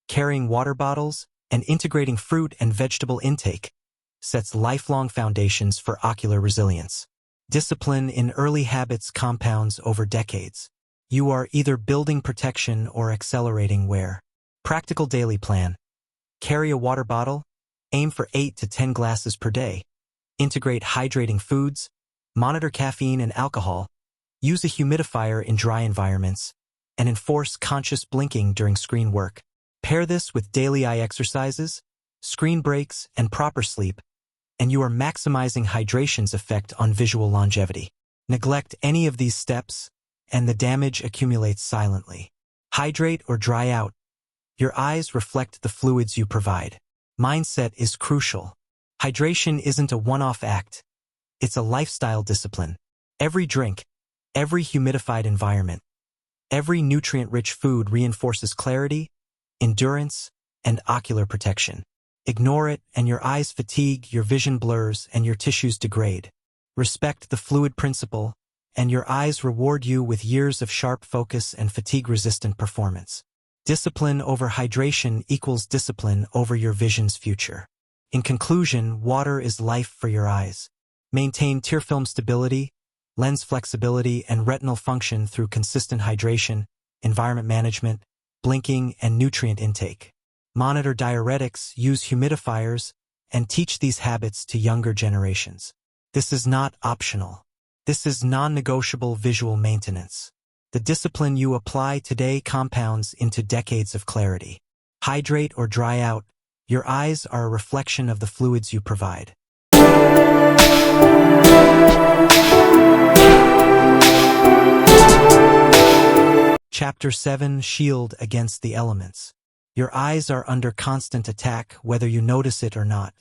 carrying water bottles, and integrating fruit and vegetable intake sets lifelong foundations for ocular resilience. Discipline in early habits compounds over decades. You are either building protection or accelerating wear. Practical daily plan. Carry a water bottle, aim for 8 to 10 glasses per day. Integrate hydrating foods, monitor caffeine and alcohol, use a humidifier in dry environments, and enforce conscious blinking during screen work. Pair this with daily eye exercises, screen breaks, and proper sleep, and you are maximizing hydration's effect on visual longevity. Neglect any of these steps, and the damage accumulates silently. Hydrate or dry out. Your eyes reflect the fluids you provide. Mindset is crucial. Hydration isn't a one-off act. It's a lifestyle discipline. Every drink, every humidified environment, every nutrient-rich food reinforces clarity, endurance, and ocular protection. Ignore it, and your eyes fatigue, your vision blurs, and your tissues degrade. Respect the fluid principle, and your eyes reward you with years of sharp focus and fatigue-resistant performance. Discipline over hydration equals discipline over your vision's future. In conclusion, water is life for your eyes. Maintain tear film stability, lens flexibility, and retinal function through consistent hydration, environment management, blinking, and nutrient intake. Monitor diuretics, use humidifiers, and teach these habits to younger generations. This is not optional. This is non-negotiable visual maintenance. The discipline you apply today compounds into decades of clarity. Hydrate or dry out. Your eyes are a reflection of the fluids you provide. Chapter 7: Shield against the elements. Your eyes are under constant attack, whether you notice it or not.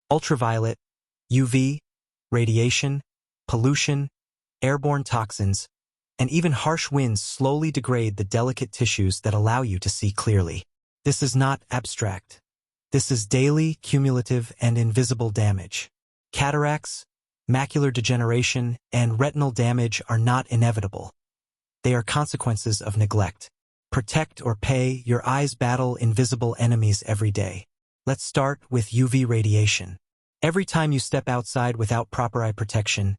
Ultraviolet, UV, radiation, pollution, airborne toxins, and even harsh winds slowly degrade the delicate tissues that allow you to see clearly. This is not abstract. This is daily, cumulative, and invisible damage. Cataracts, macular degeneration, and retinal damage are not inevitable. They are consequences of neglect. Protect or pay, your eyes battle invisible enemies every day. Let's start with UV radiation. Every time you step outside without proper eye protection,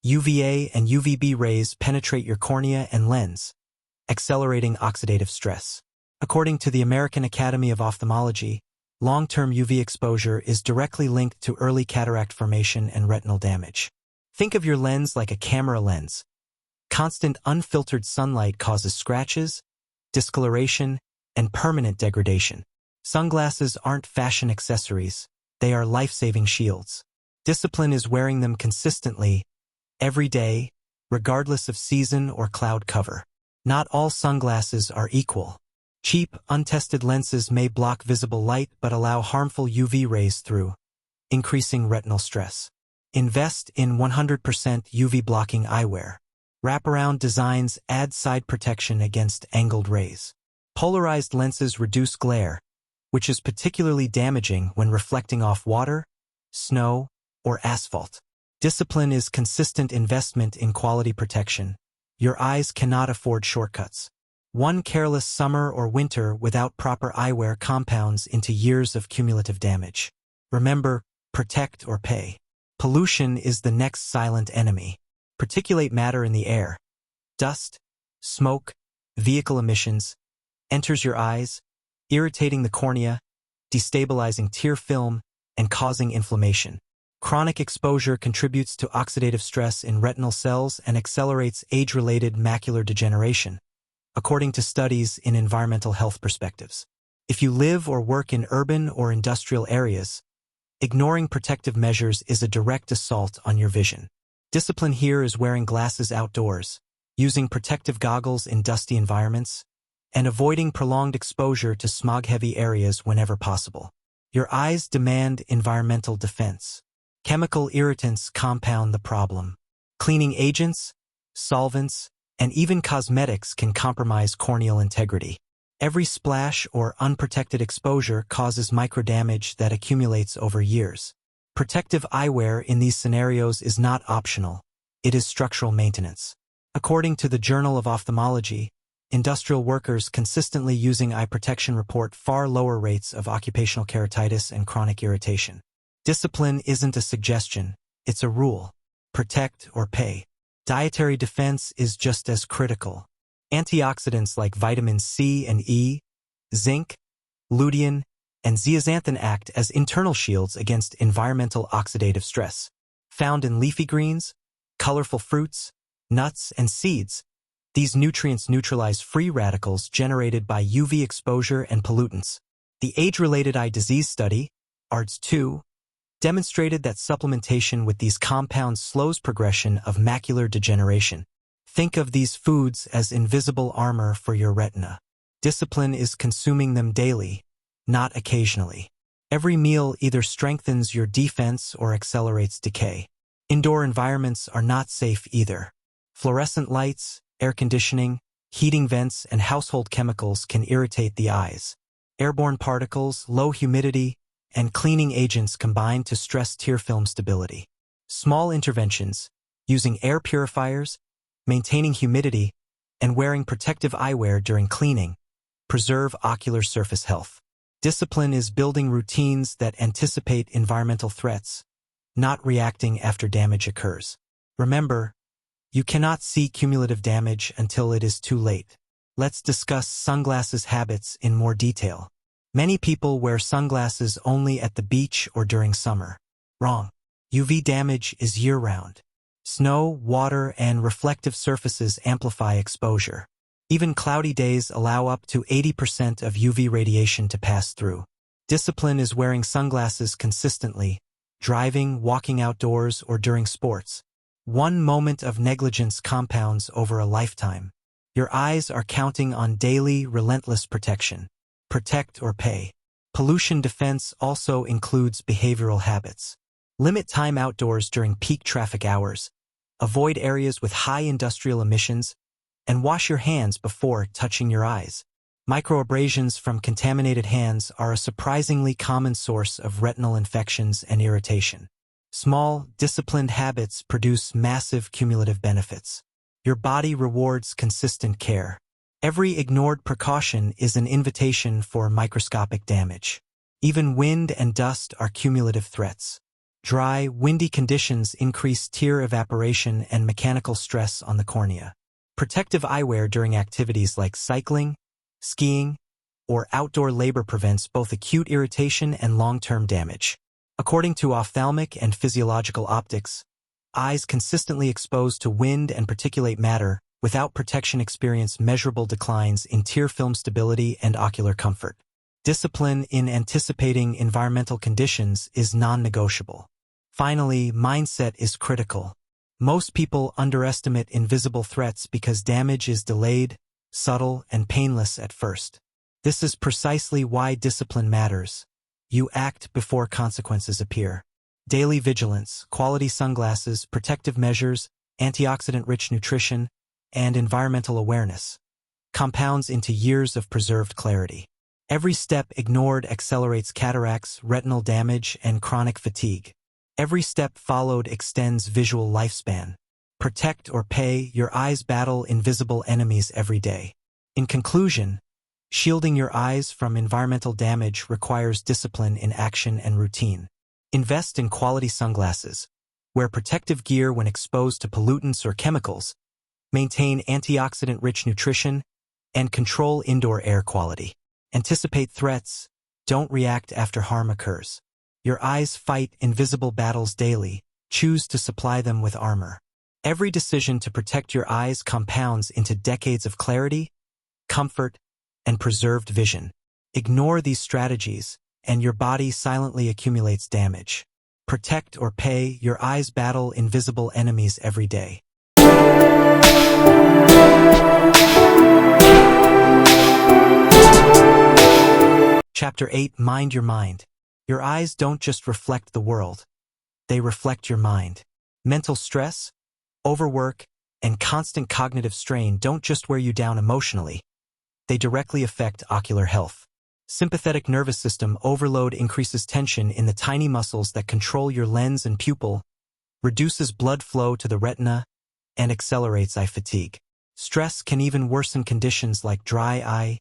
UVA and UVB rays penetrate your cornea and lens, accelerating oxidative stress. According to the American Academy of Ophthalmology, long-term UV exposure is directly linked to early cataract formation and retinal damage. Think of your lens like a camera lens. Constant unfiltered sunlight causes scratches, discoloration, and permanent degradation. Sunglasses aren't fashion accessories. They are life-saving shields. Discipline is wearing them consistently, every day, regardless of season or cloud cover. Not all sunglasses are equal. Cheap, untested lenses may block visible light but allow harmful UV rays through, increasing retinal stress. Invest in 100% UV-blocking eyewear. Wraparound designs add side protection against angled rays. Polarized lenses reduce glare, which is particularly damaging when reflecting off water, snow, or asphalt. Discipline is consistent investment in quality protection. Your eyes cannot afford shortcuts. One careless summer or winter without proper eyewear compounds into years of cumulative damage. Remember, protect or pay. Pollution is the next silent enemy. Particulate matter in the air, dust, smoke, vehicle emissions, enters your eyes, irritating the cornea, destabilizing tear film, and causing inflammation. Chronic exposure contributes to oxidative stress in retinal cells and accelerates age-related macular degeneration, according to studies in environmental health perspectives. If you live or work in urban or industrial areas, ignoring protective measures is a direct assault on your vision. Discipline here is wearing glasses outdoors, using protective goggles in dusty environments, and avoiding prolonged exposure to smog-heavy areas whenever possible. Your eyes demand environmental defense. Chemical irritants compound the problem. Cleaning agents, solvents, and even cosmetics can compromise corneal integrity. Every splash or unprotected exposure causes microdamage that accumulates over years. Protective eyewear in these scenarios is not optional. It is structural maintenance. According to the Journal of Ophthalmology, industrial workers consistently using eye protection report far lower rates of occupational keratitis and chronic irritation. Discipline isn't a suggestion, it's a rule. Protect or pay. Dietary defense is just as critical. Antioxidants like vitamins C and E, zinc, lutein, and zeaxanthin act as internal shields against environmental oxidative stress. Found in leafy greens, colorful fruits, nuts, and seeds, these nutrients neutralize free radicals generated by UV exposure and pollutants. The age-related eye disease study, ARDS-2, demonstrated that supplementation with these compounds slows progression of macular degeneration. Think of these foods as invisible armor for your retina. Discipline is consuming them daily, not occasionally. Every meal either strengthens your defense or accelerates decay. Indoor environments are not safe either. Fluorescent lights, air conditioning, heating vents, and household chemicals can irritate the eyes. Airborne particles, low humidity, and cleaning agents combine to stress tear film stability. Small interventions, using air purifiers, maintaining humidity, and wearing protective eyewear during cleaning, preserve ocular surface health. Discipline is building routines that anticipate environmental threats, not reacting after damage occurs. Remember, you cannot see cumulative damage until it is too late. Let's discuss sunglasses habits in more detail. Many people wear sunglasses only at the beach or during summer. Wrong. UV damage is year-round. Snow, water, and reflective surfaces amplify exposure. Even cloudy days allow up to 80% of UV radiation to pass through. Discipline is wearing sunglasses consistently, driving, walking outdoors, or during sports. One moment of negligence compounds over a lifetime. Your eyes are counting on daily, relentless protection. Protect or pay. Pollution defense also includes behavioral habits. Limit time outdoors during peak traffic hours. Avoid areas with high industrial emissions, and wash your hands before touching your eyes. Microabrasions from contaminated hands are a surprisingly common source of retinal infections and irritation. Small, disciplined habits produce massive cumulative benefits. Your body rewards consistent care. Every ignored precaution is an invitation for microscopic damage. Even wind and dust are cumulative threats. Dry, windy conditions increase tear evaporation and mechanical stress on the cornea. Protective eyewear during activities like cycling, skiing, or outdoor labor prevents both acute irritation and long-term damage. According to ophthalmic and physiological optics, eyes consistently exposed to wind and particulate matter without protection experience measurable declines in tear film stability and ocular comfort. Discipline in anticipating environmental conditions is non-negotiable. Finally, mindset is critical. Most people underestimate invisible threats because damage is delayed, subtle, and painless at first. This is precisely why discipline matters. You act before consequences appear. Daily vigilance, quality sunglasses, protective measures, antioxidant-rich nutrition, and environmental awareness compounds into years of preserved clarity. Every step ignored accelerates cataracts, retinal damage, and chronic fatigue. Every step followed extends visual lifespan. Protect or pay, your eyes battle invisible enemies every day. In conclusion, shielding your eyes from environmental damage requires discipline in action and routine. Invest in quality sunglasses. Wear protective gear when exposed to pollutants or chemicals. Maintain antioxidant-rich nutrition, and control indoor air quality. Anticipate threats. Don't react after harm occurs. Your eyes fight invisible battles daily. Choose to supply them with armor. Every decision to protect your eyes compounds into decades of clarity, comfort, and preserved vision. Ignore these strategies, and your body silently accumulates damage. Protect or pay, your eyes battle invisible enemies every day. Chapter 8: Mind Your Mind. Your eyes don't just reflect the world. They reflect your mind. Mental stress, overwork, and constant cognitive strain don't just wear you down emotionally. They directly affect ocular health. Sympathetic nervous system overload increases tension in the tiny muscles that control your lens and pupil, reduces blood flow to the retina, and accelerates eye fatigue. Stress can even worsen conditions like dry eye,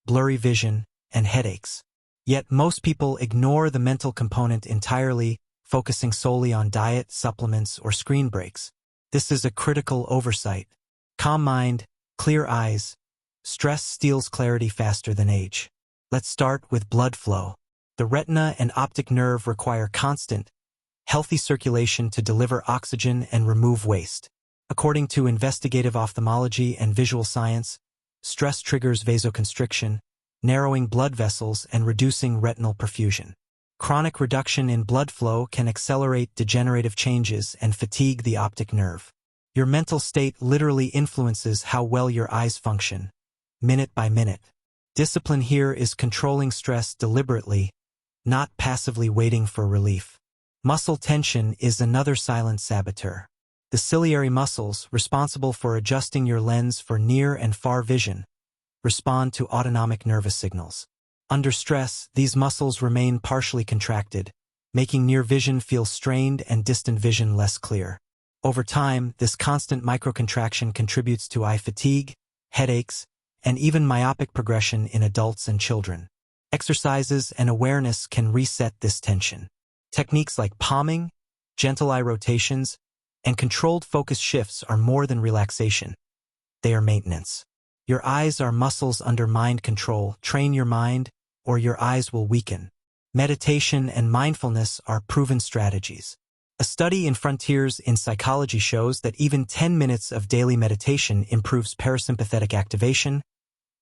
blurry vision, and headaches. Yet most people ignore the mental component entirely, focusing solely on diet, supplements, or screen breaks. This is a critical oversight. Calm mind, clear eyes. Stress steals clarity faster than age. Let's start with blood flow. The retina and optic nerve require constant, healthy circulation to deliver oxygen and remove waste. According to investigative ophthalmology and visual science, stress triggers vasoconstriction, narrowing blood vessels and reducing retinal perfusion. Chronic reduction in blood flow can accelerate degenerative changes and fatigue the optic nerve. Your mental state literally influences how well your eyes function, minute by minute. Discipline here is controlling stress deliberately, not passively waiting for relief. Muscle tension is another silent saboteur. The ciliary muscles, responsible for adjusting your lens for near and far vision, respond to autonomic nervous signals. Under stress, these muscles remain partially contracted, making near vision feel strained and distant vision less clear. Over time, this constant microcontraction contributes to eye fatigue, headaches, and even myopic progression in adults and children. Exercises and awareness can reset this tension. Techniques like palming, gentle eye rotations, and controlled focus shifts are more than relaxation. They are maintenance. Your eyes are muscles under mind control. Train your mind, or your eyes will weaken. Meditation and mindfulness are proven strategies. A study in Frontiers in Psychology shows that even 10 minutes of daily meditation improves parasympathetic activation,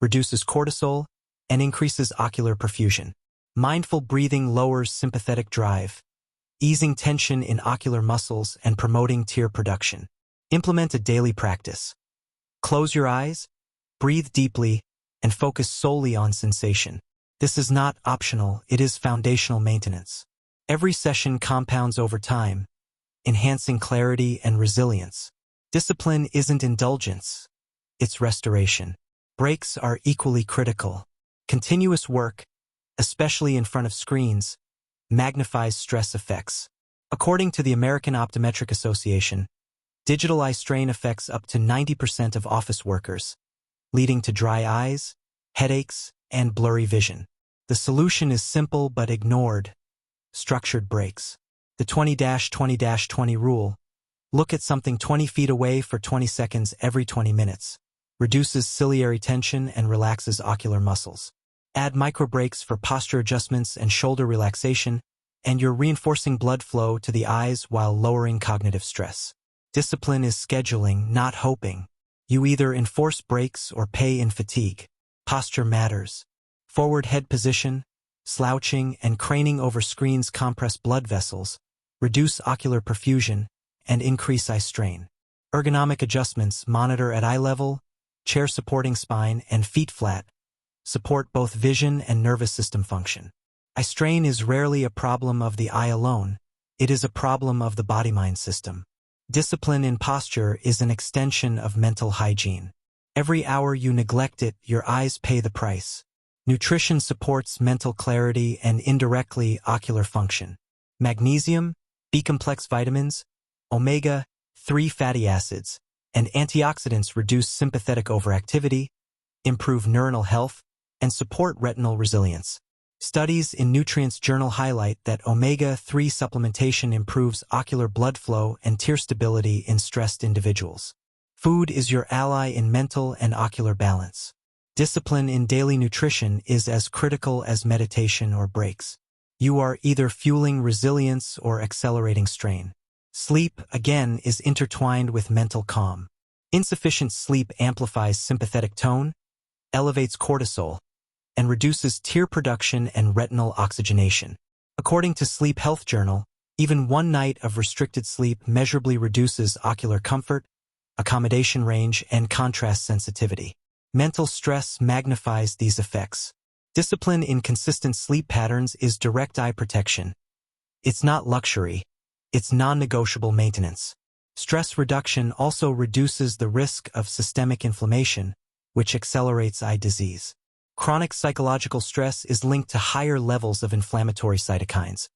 reduces cortisol, and increases ocular perfusion. Mindful breathing lowers sympathetic drive, easing tension in ocular muscles and promoting tear production. Implement a daily practice. Close your eyes, breathe deeply, and focus solely on sensation. This is not optional, it is foundational maintenance. Every session compounds over time, enhancing clarity and resilience. Discipline isn't indulgence, it's restoration. Breaks are equally critical. Continuous work, especially in front of screens, magnifies stress effects. According to the American Optometric Association, digital eye strain affects up to 90% of office workers, leading to dry eyes, headaches, and blurry vision. The solution is simple but ignored: structured breaks. The 20-20-20 rule: look at something 20 feet away for 20 seconds every 20 minutes, reduces ciliary tension and relaxes ocular muscles. Add micro breaks for posture adjustments and shoulder relaxation, and you're reinforcing blood flow to the eyes while lowering cognitive stress. Discipline is scheduling, not hoping. You either enforce breaks or pay in fatigue. Posture matters. Forward head position, slouching, and craning over screens compress blood vessels, reduce ocular perfusion, and increase eye strain. Ergonomic adjustments monitor at eye level, chair supporting spine, and feet flat, support both vision and nervous system function. Eye strain is rarely a problem of the eye alone, it is a problem of the body-mind system. Discipline in posture is an extension of mental hygiene. Every hour you neglect it, your eyes pay the price. Nutrition supports mental clarity and indirectly ocular function. Magnesium, B-complex vitamins, omega-3 fatty acids, and antioxidants reduce sympathetic overactivity, improve neuronal health, and support retinal resilience. Studies in Nutrients Journal highlight that omega-3 supplementation improves ocular blood flow and tear stability in stressed individuals. Food is your ally in mental and ocular balance. Discipline in daily nutrition is as critical as meditation or breaks. You are either fueling resilience or accelerating strain. Sleep, again, is intertwined with mental calm. Insufficient sleep amplifies sympathetic tone, elevates cortisol, and reduces tear production and retinal oxygenation. According to Sleep Health Journal, even one night of restricted sleep measurably reduces ocular comfort, accommodation range, and contrast sensitivity. Mental stress magnifies these effects. Discipline in consistent sleep patterns is direct eye protection. It's not luxury, it's non-negotiable maintenance. Stress reduction also reduces the risk of systemic inflammation, which accelerates eye disease. Chronic psychological stress is linked to higher levels of inflammatory cytokines,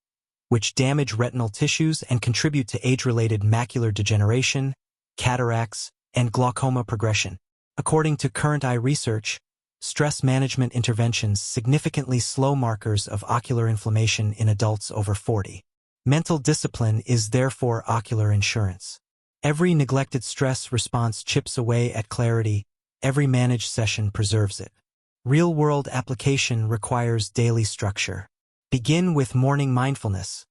which damage retinal tissues and contribute to age-related macular degeneration, cataracts, and glaucoma progression. According to current eye research, stress management interventions significantly slow markers of ocular inflammation in adults over 40. Mental discipline is therefore ocular insurance. Every neglected stress response chips away at clarity, every managed session preserves it. Real-world application requires daily structure. Begin with morning mindfulness.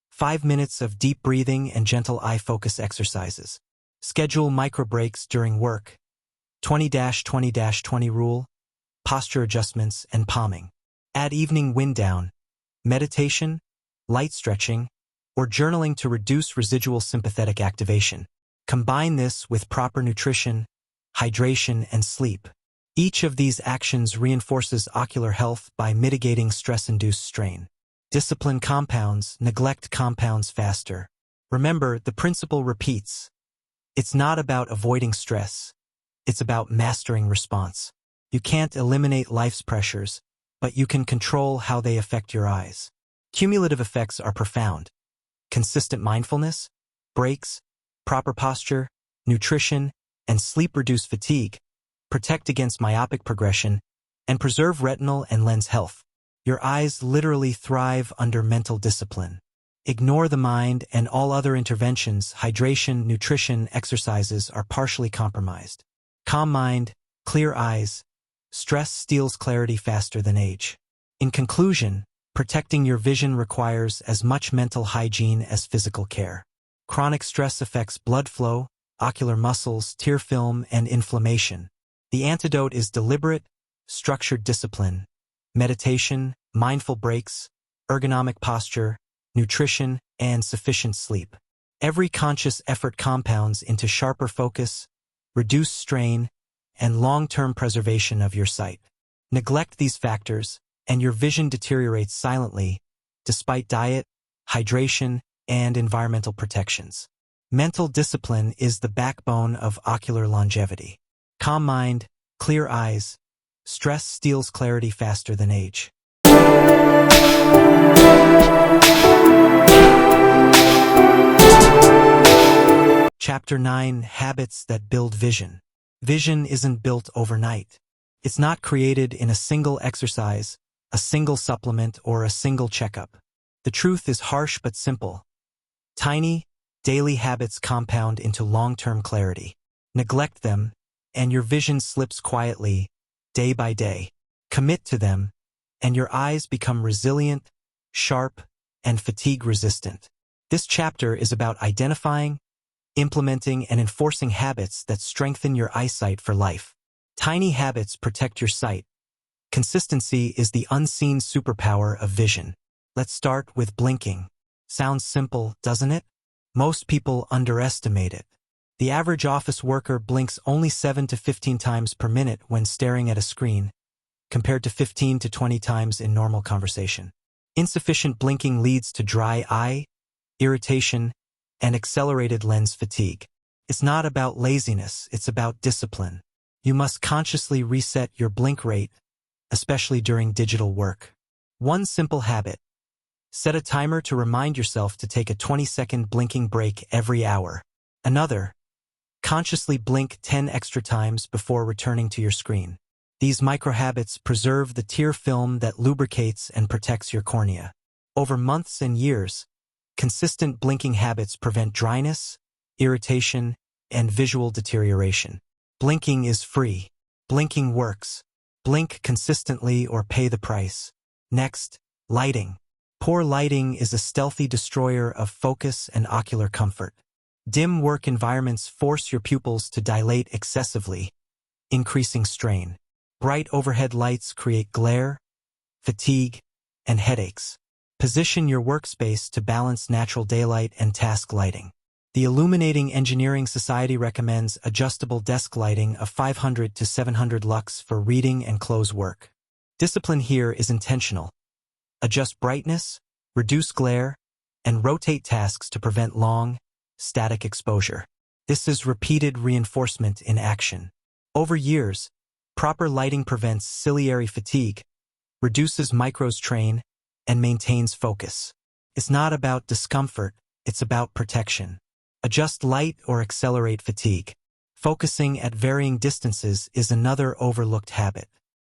5 minutes of deep breathing and gentle eye focus exercises. Schedule micro breaks during work. 20-20-20 rule. posture adjustments, and palming. Add evening wind down, meditation, light stretching, or journaling to reduce residual sympathetic activation. Combine this with proper nutrition, hydration, and sleep. Each of these actions reinforces ocular health by mitigating stress-induced strain. Discipline compounds, neglect compounds faster. Remember, the principle repeats. It's not about avoiding stress. It's about mastering response. You can't eliminate life's pressures, but you can control how they affect your eyes. Cumulative effects are profound. Consistent mindfulness, breaks, proper posture, nutrition, and sleep reduce fatigue, protect against myopic progression, and preserve retinal and lens health. Your eyes literally thrive under mental discipline. Ignore the mind and all other interventions, hydration, nutrition, exercises are partially compromised. Calm mind, clear eyes. Stress steals clarity faster than age. In conclusion, protecting your vision requires as much mental hygiene as physical care. Chronic stress affects blood flow, ocular muscles, tear film, and inflammation. The antidote is deliberate, structured discipline, meditation, mindful breaks, ergonomic posture, nutrition, and sufficient sleep. Every conscious effort compounds into sharper focus, reduced strain, and long-term preservation of your sight. Neglect these factors, and your vision deteriorates silently, despite diet, hydration, and environmental protections. Mental discipline is the backbone of ocular longevity. Calm mind, clear eyes. Stress steals clarity faster than age. Chapter 9: Habits that Build Vision. Vision isn't built overnight. It's not created in a single exercise, a single supplement, or a single checkup. The truth is harsh but simple. Tiny, daily habits compound into long-term clarity. Neglect them, and your vision slips quietly, day by day. Commit to them, and your eyes become resilient, sharp, and fatigue-resistant. This chapter is about identifying, implementing, and enforcing habits that strengthen your eyesight for life. Tiny habits protect your sight. Consistency is the unseen superpower of vision. Let's start with blinking. Sounds simple, doesn't it? Most people underestimate it. The average office worker blinks only 7 to 15 times per minute when staring at a screen, compared to 15 to 20 times in normal conversation. Insufficient blinking leads to dry eye, irritation, and accelerated lens fatigue. It's not about laziness, it's about discipline. You must consciously reset your blink rate, especially during digital work. One simple habit. Set a timer to remind yourself to take a 20-second blinking break every hour. Another. Consciously blink 10 extra times before returning to your screen. These microhabits preserve the tear film that lubricates and protects your cornea. Over months and years, consistent blinking habits prevent dryness, irritation, and visual deterioration. Blinking is free. Blinking works. Blink consistently or pay the price. Next, lighting. Poor lighting is a stealthy destroyer of focus and ocular comfort. Dim work environments force your pupils to dilate excessively, increasing strain. Bright overhead lights create glare, fatigue, and headaches. Position your workspace to balance natural daylight and task lighting. The Illuminating Engineering Society recommends adjustable desk lighting of 500 to 700 lux for reading and close work. Discipline here is intentional. Adjust brightness, reduce glare, and rotate tasks to prevent long, static exposure. This is repeated reinforcement in action. Over years, proper lighting prevents ciliary fatigue, reduces microstrain, and maintains focus. It's not about discomfort, it's about protection. Adjust light or accelerate fatigue. Focusing at varying distances is another overlooked habit.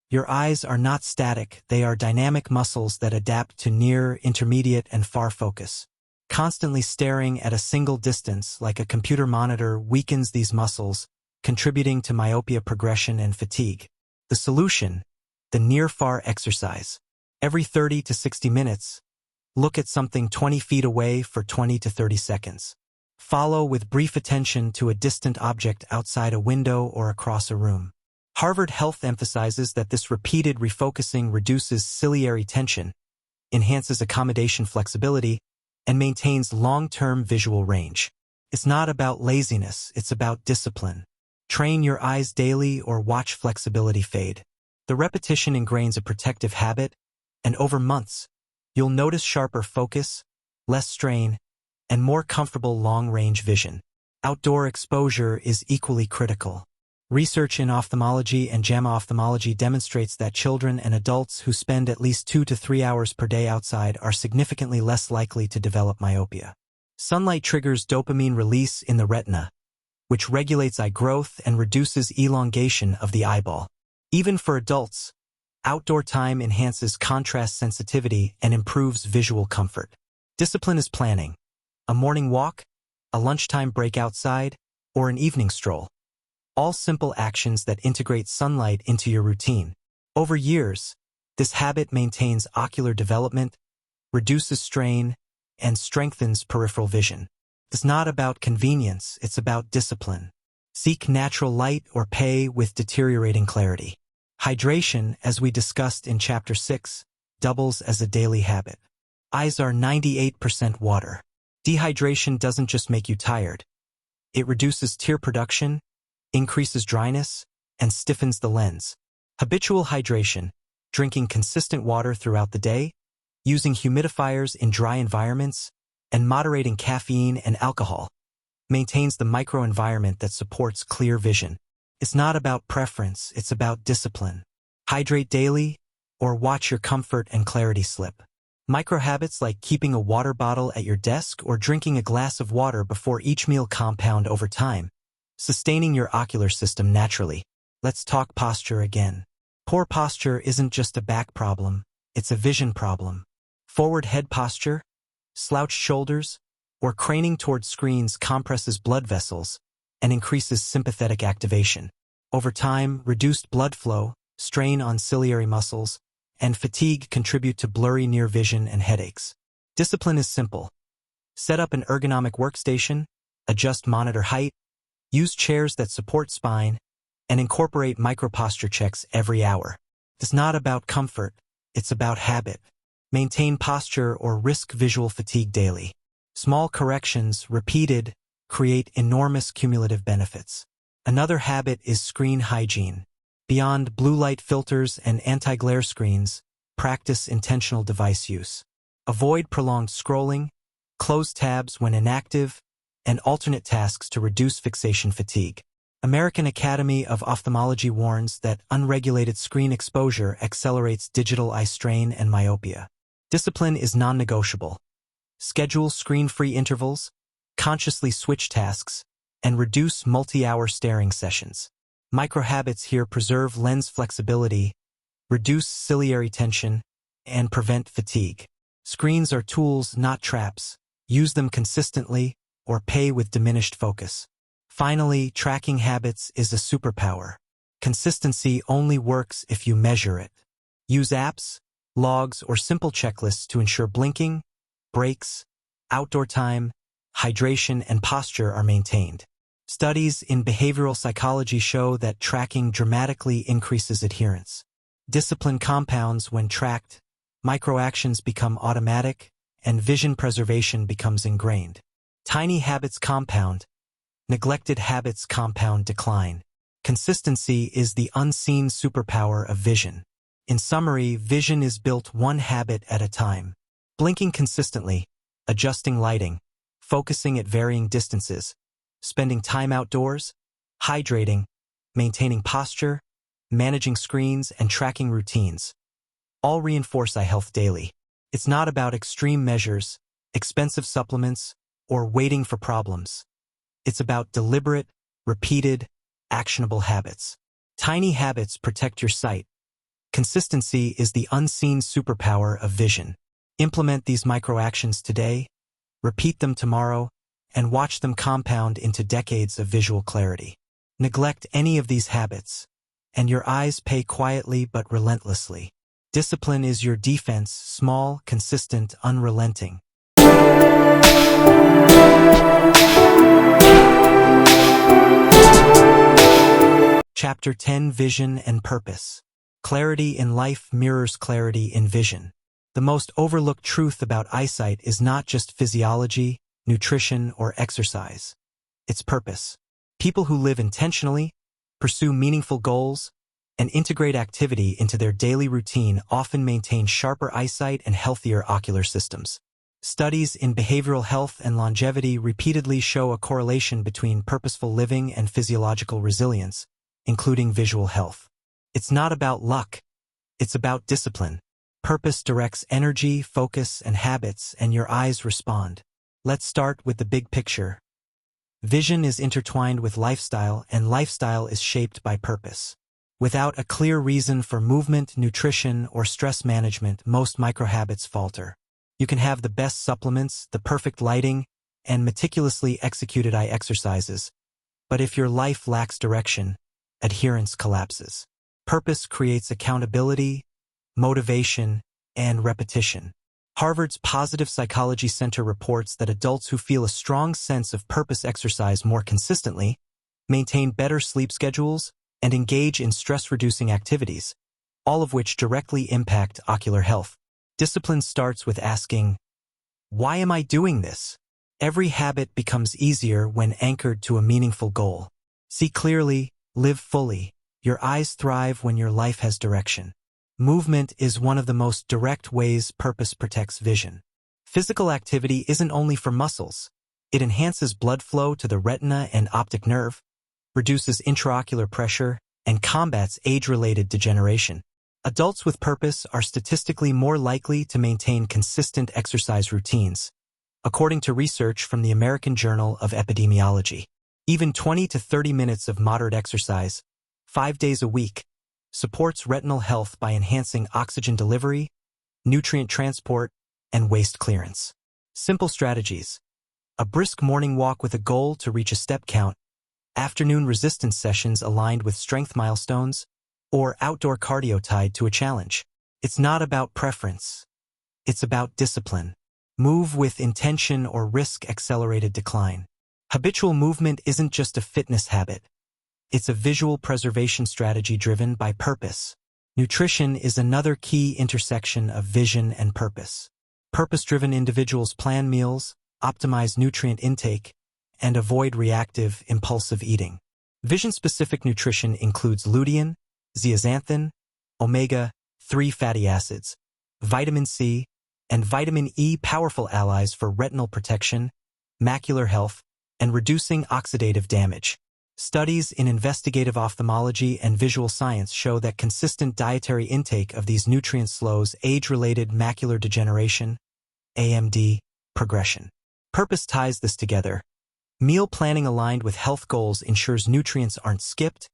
Your eyes are not static, they are dynamic muscles that adapt to near, intermediate, and far focus. Constantly staring at a single distance, like a computer monitor, weakens these muscles, contributing to myopia progression and fatigue. The solution: the near-far exercise. Every 30 to 60 minutes, look at something 20 feet away for 20 to 30 seconds. Follow with brief attention to a distant object outside a window or across a room. Harvard Health emphasizes that this repeated refocusing reduces ciliary tension, enhances accommodation flexibility, and maintains long-term visual range. It's not about laziness, it's about discipline. Train your eyes daily or watch flexibility fade. The repetition ingrains a protective habit, and over months, you'll notice sharper focus, less strain, and more comfortable long-range vision. Outdoor exposure is equally critical. Research in ophthalmology and JAMA ophthalmology demonstrates that children and adults who spend at least 2 to 3 hours per day outside are significantly less likely to develop myopia. Sunlight triggers dopamine release in the retina, which regulates eye growth and reduces elongation of the eyeball. Even for adults, outdoor time enhances contrast sensitivity and improves visual comfort. Discipline is planning. A morning walk, a lunchtime break outside, or an evening stroll. All simple actions that integrate sunlight into your routine. Over years, this habit maintains ocular development, reduces strain, and strengthens peripheral vision. It's not about convenience, it's about discipline. Seek natural light or pay with deteriorating clarity. Hydration, as we discussed in Chapter 6, doubles as a daily habit. Eyes are 98% water. Dehydration doesn't just make you tired. It reduces tear production, increases dryness, and stiffens the lens. Habitual hydration, drinking consistent water throughout the day, using humidifiers in dry environments, and moderating caffeine and alcohol, maintains the microenvironment that supports clear vision. It's not about preference, it's about discipline. Hydrate daily, or watch your comfort and clarity slip. Microhabits like keeping a water bottle at your desk or drinking a glass of water before each meal compound over time, sustaining your ocular system naturally. Let's talk posture again. Poor posture isn't just a back problem, it's a vision problem. Forward head posture, slouched shoulders, or craning toward screens compresses blood vessels and increases sympathetic activation. Over time, reduced blood flow, strain on ciliary muscles, and fatigue contribute to blurry near vision and headaches. Discipline is simple. Set up an ergonomic workstation, adjust monitor height, use chairs that support spine, and incorporate micro-posture checks every hour. It's not about comfort, it's about habit. Maintain posture or risk visual fatigue daily. Small corrections, repeated, create enormous cumulative benefits. Another habit is screen hygiene. Beyond blue light filters and anti-glare screens, practice intentional device use. Avoid prolonged scrolling, close tabs when inactive, and alternate tasks to reduce fixation fatigue. American Academy of Ophthalmology warns that unregulated screen exposure accelerates digital eye strain and myopia. Discipline is non-negotiable. Schedule screen-free intervals, consciously switch tasks, and reduce multi-hour staring sessions. Microhabits here preserve lens flexibility, reduce ciliary tension, and prevent fatigue. Screens are tools, not traps. Use them consistently, or pay with diminished focus. Finally, tracking habits is a superpower. Consistency only works if you measure it. Use apps, logs, or simple checklists to ensure blinking, breaks, outdoor time, hydration, and posture are maintained. Studies in behavioral psychology show that tracking dramatically increases adherence. Discipline compounds when tracked, microactions become automatic, and vision preservation becomes ingrained. Tiny habits compound, neglected habits compound decline. Consistency is the unseen superpower of vision. In summary, vision is built one habit at a time. Blinking consistently, adjusting lighting, focusing at varying distances, spending time outdoors, hydrating, maintaining posture, managing screens, and tracking routines. All reinforce eye health daily. It's not about extreme measures, expensive supplements, or waiting for problems. It's about deliberate, repeated, actionable habits. Tiny habits protect your sight. Consistency is the unseen superpower of vision. Implement these microactions today, repeat them tomorrow, and watch them compound into decades of visual clarity. Neglect any of these habits, and your eyes pay quietly but relentlessly. Discipline is your defense, small, consistent, unrelenting. Chapter 10, Vision and Purpose. Clarity in life mirrors clarity in vision. The most overlooked truth about eyesight is not just physiology, nutrition, or exercise. It's purpose. People who live intentionally, pursue meaningful goals, and integrate activity into their daily routine often maintain sharper eyesight and healthier ocular systems. Studies in behavioral health and longevity repeatedly show a correlation between purposeful living and physiological resilience, including visual health. It's not about luck. It's about discipline. Purpose directs energy, focus, and habits, and your eyes respond. Let's start with the big picture. Vision is intertwined with lifestyle, and lifestyle is shaped by purpose. Without a clear reason for movement, nutrition, or stress management, most microhabits falter. You can have the best supplements, the perfect lighting, and meticulously executed eye exercises, but if your life lacks direction, adherence collapses. Purpose creates accountability, motivation, and repetition. Harvard's Positive Psychology Center reports that adults who feel a strong sense of purpose exercise more consistently, maintain better sleep schedules, and engage in stress-reducing activities, all of which directly impact ocular health. Discipline starts with asking, why am I doing this? Every habit becomes easier when anchored to a meaningful goal. See clearly, live fully. Your eyes thrive when your life has direction. Movement is one of the most direct ways purpose protects vision. Physical activity isn't only for muscles. It enhances blood flow to the retina and optic nerve, reduces intraocular pressure, and combats age-related degeneration. Adults with purpose are statistically more likely to maintain consistent exercise routines, according to research from the American Journal of Epidemiology. Even 20 to 30 minutes of moderate exercise, 5 days a week, supports retinal health by enhancing oxygen delivery, nutrient transport, and waste clearance. Simple strategies: a brisk morning walk with a goal to reach a step count, afternoon resistance sessions aligned with strength milestones, or outdoor cardio tied to a challenge. It's not about preference. It's about discipline. Move with intention or risk accelerated decline. Habitual movement isn't just a fitness habit. It's a visual preservation strategy driven by purpose. Nutrition is another key intersection of vision and purpose. Purpose-driven individuals plan meals, optimize nutrient intake, and avoid reactive, impulsive eating. Vision-specific nutrition includes lutein, zeaxanthin, omega-3 fatty acids, vitamin C, and vitamin E, powerful allies for retinal protection, macular health, and reducing oxidative damage. Studies in investigative ophthalmology and visual science show that consistent dietary intake of these nutrients slows age-related macular degeneration, AMD, progression. Purpose ties this together. Meal planning aligned with health goals ensures nutrients aren't skipped,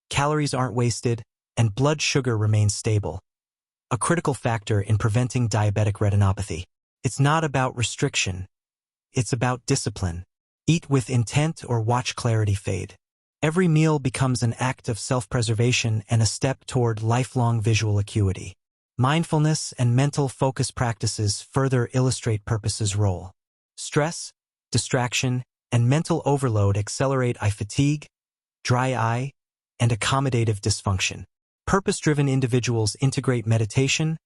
calories aren't wasted, and blood sugar remains stable, a critical factor in preventing diabetic retinopathy. It's not about restriction. It's about discipline. Eat with intent or watch clarity fade. Every meal becomes an act of self-preservation and a step toward lifelong visual acuity. Mindfulness and mental focus practices further illustrate purpose's role. Stress, distraction, and mental overload accelerate eye fatigue, dry eye, and accommodative dysfunction. Purpose-driven individuals integrate meditation,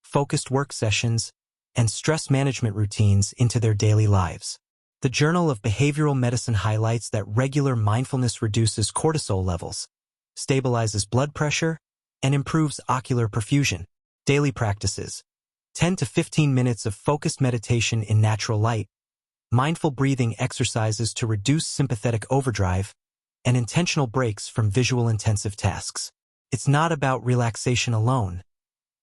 focused work sessions, and stress management routines into their daily lives. The Journal of Behavioral Medicine highlights that regular mindfulness reduces cortisol levels, stabilizes blood pressure, and improves ocular perfusion. Daily practices: 10 to 15 minutes of focused meditation in natural light, mindful breathing exercises to reduce sympathetic overdrive, and intentional breaks from visual-intensive tasks. It's not about relaxation alone.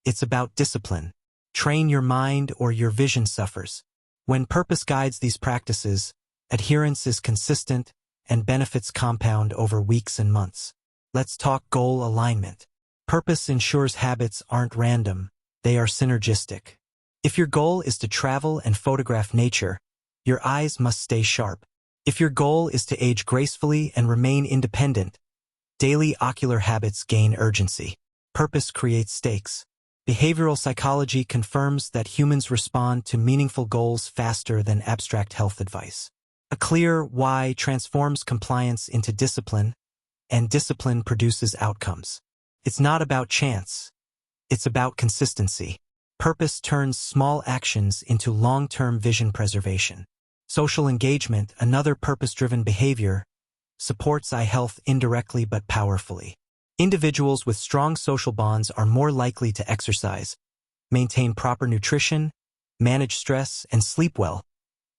It's about discipline. Train your mind or your vision suffers. When purpose guides these practices, adherence is consistent and benefits compound over weeks and months. Let's talk goal alignment. Purpose ensures habits aren't random, they are synergistic. If your goal is to travel and photograph nature, your eyes must stay sharp. If your goal is to age gracefully and remain independent, daily ocular habits gain urgency. Purpose creates stakes. Behavioral psychology confirms that humans respond to meaningful goals faster than abstract health advice. A clear why transforms compliance into discipline, and discipline produces outcomes. It's not about chance. It's about consistency. Purpose turns small actions into long-term vision preservation. Social engagement, another purpose-driven behavior, supports eye health indirectly but powerfully. Individuals with strong social bonds are more likely to exercise, maintain proper nutrition, manage stress, and sleep well,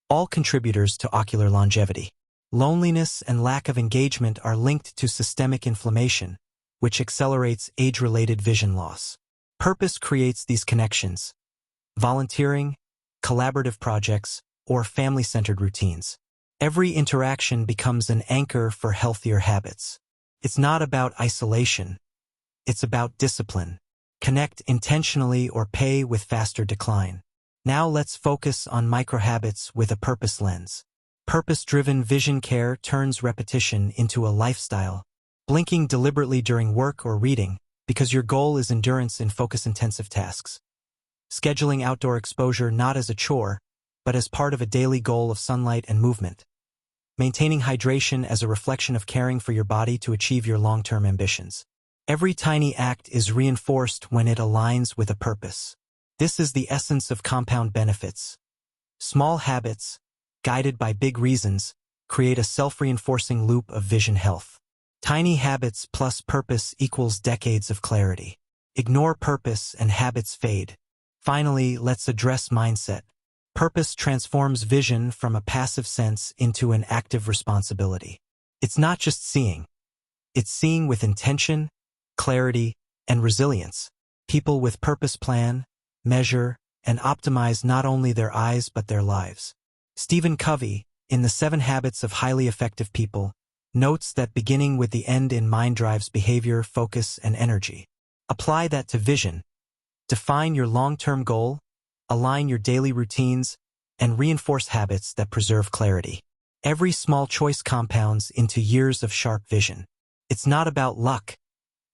all contributors to ocular longevity. Loneliness and lack of engagement are linked to systemic inflammation, which accelerates age-related vision loss. Purpose creates these connections: volunteering, collaborative projects, or family-centered routines. Every interaction becomes an anchor for healthier habits. It's not about isolation. It's about discipline. Connect intentionally or pay with faster decline. Now let's focus on microhabits with a purpose lens. Purpose-driven vision care turns repetition into a lifestyle. Blinking deliberately during work or reading, because your goal is endurance in focus-intensive tasks. Scheduling outdoor exposure not as a chore, but as part of a daily goal of sunlight and movement. Maintaining hydration as a reflection of caring for your body to achieve your long-term ambitions. Every tiny act is reinforced when it aligns with a purpose. This is the essence of compound benefits. Small habits, guided by big reasons, create a self-reinforcing loop of vision health. Tiny habits plus purpose equals decades of clarity. Ignore purpose and habits fade. Finally, let's address mindset. Purpose transforms vision from a passive sense into an active responsibility. It's not just seeing. It's seeing with intention, clarity, and resilience. People with purpose plan, measure, and optimize not only their eyes but their lives. Stephen Covey, in The 7 Habits of Highly Effective People, notes that beginning with the end in mind drives behavior, focus, and energy. Apply that to vision. Define your long-term goal, align your daily routines, and reinforce habits that preserve clarity. Every small choice compounds into years of sharp vision. It's not about luck.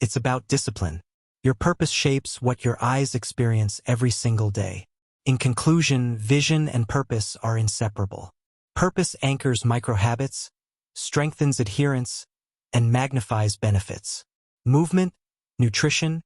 It's about discipline. Your purpose shapes what your eyes experience every single day. In conclusion, vision and purpose are inseparable. Purpose anchors microhabits, strengthens adherence, and magnifies benefits. Movement, nutrition,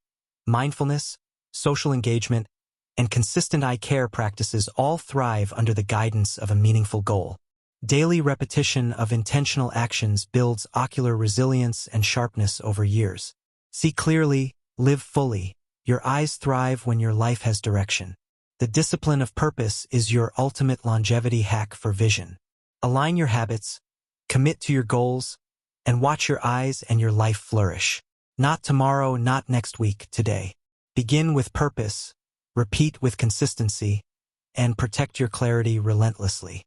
mindfulness, social engagement, and consistent eye care practices all thrive under the guidance of a meaningful goal. Daily repetition of intentional actions builds ocular resilience and sharpness over years. See clearly, live fully. Your eyes thrive when your life has direction. The discipline of purpose is your ultimate longevity hack for vision. Align your habits, commit to your goals, and watch your eyes and your life flourish. Not tomorrow, not next week, today. Begin with purpose, repeat with consistency, and protect your clarity relentlessly.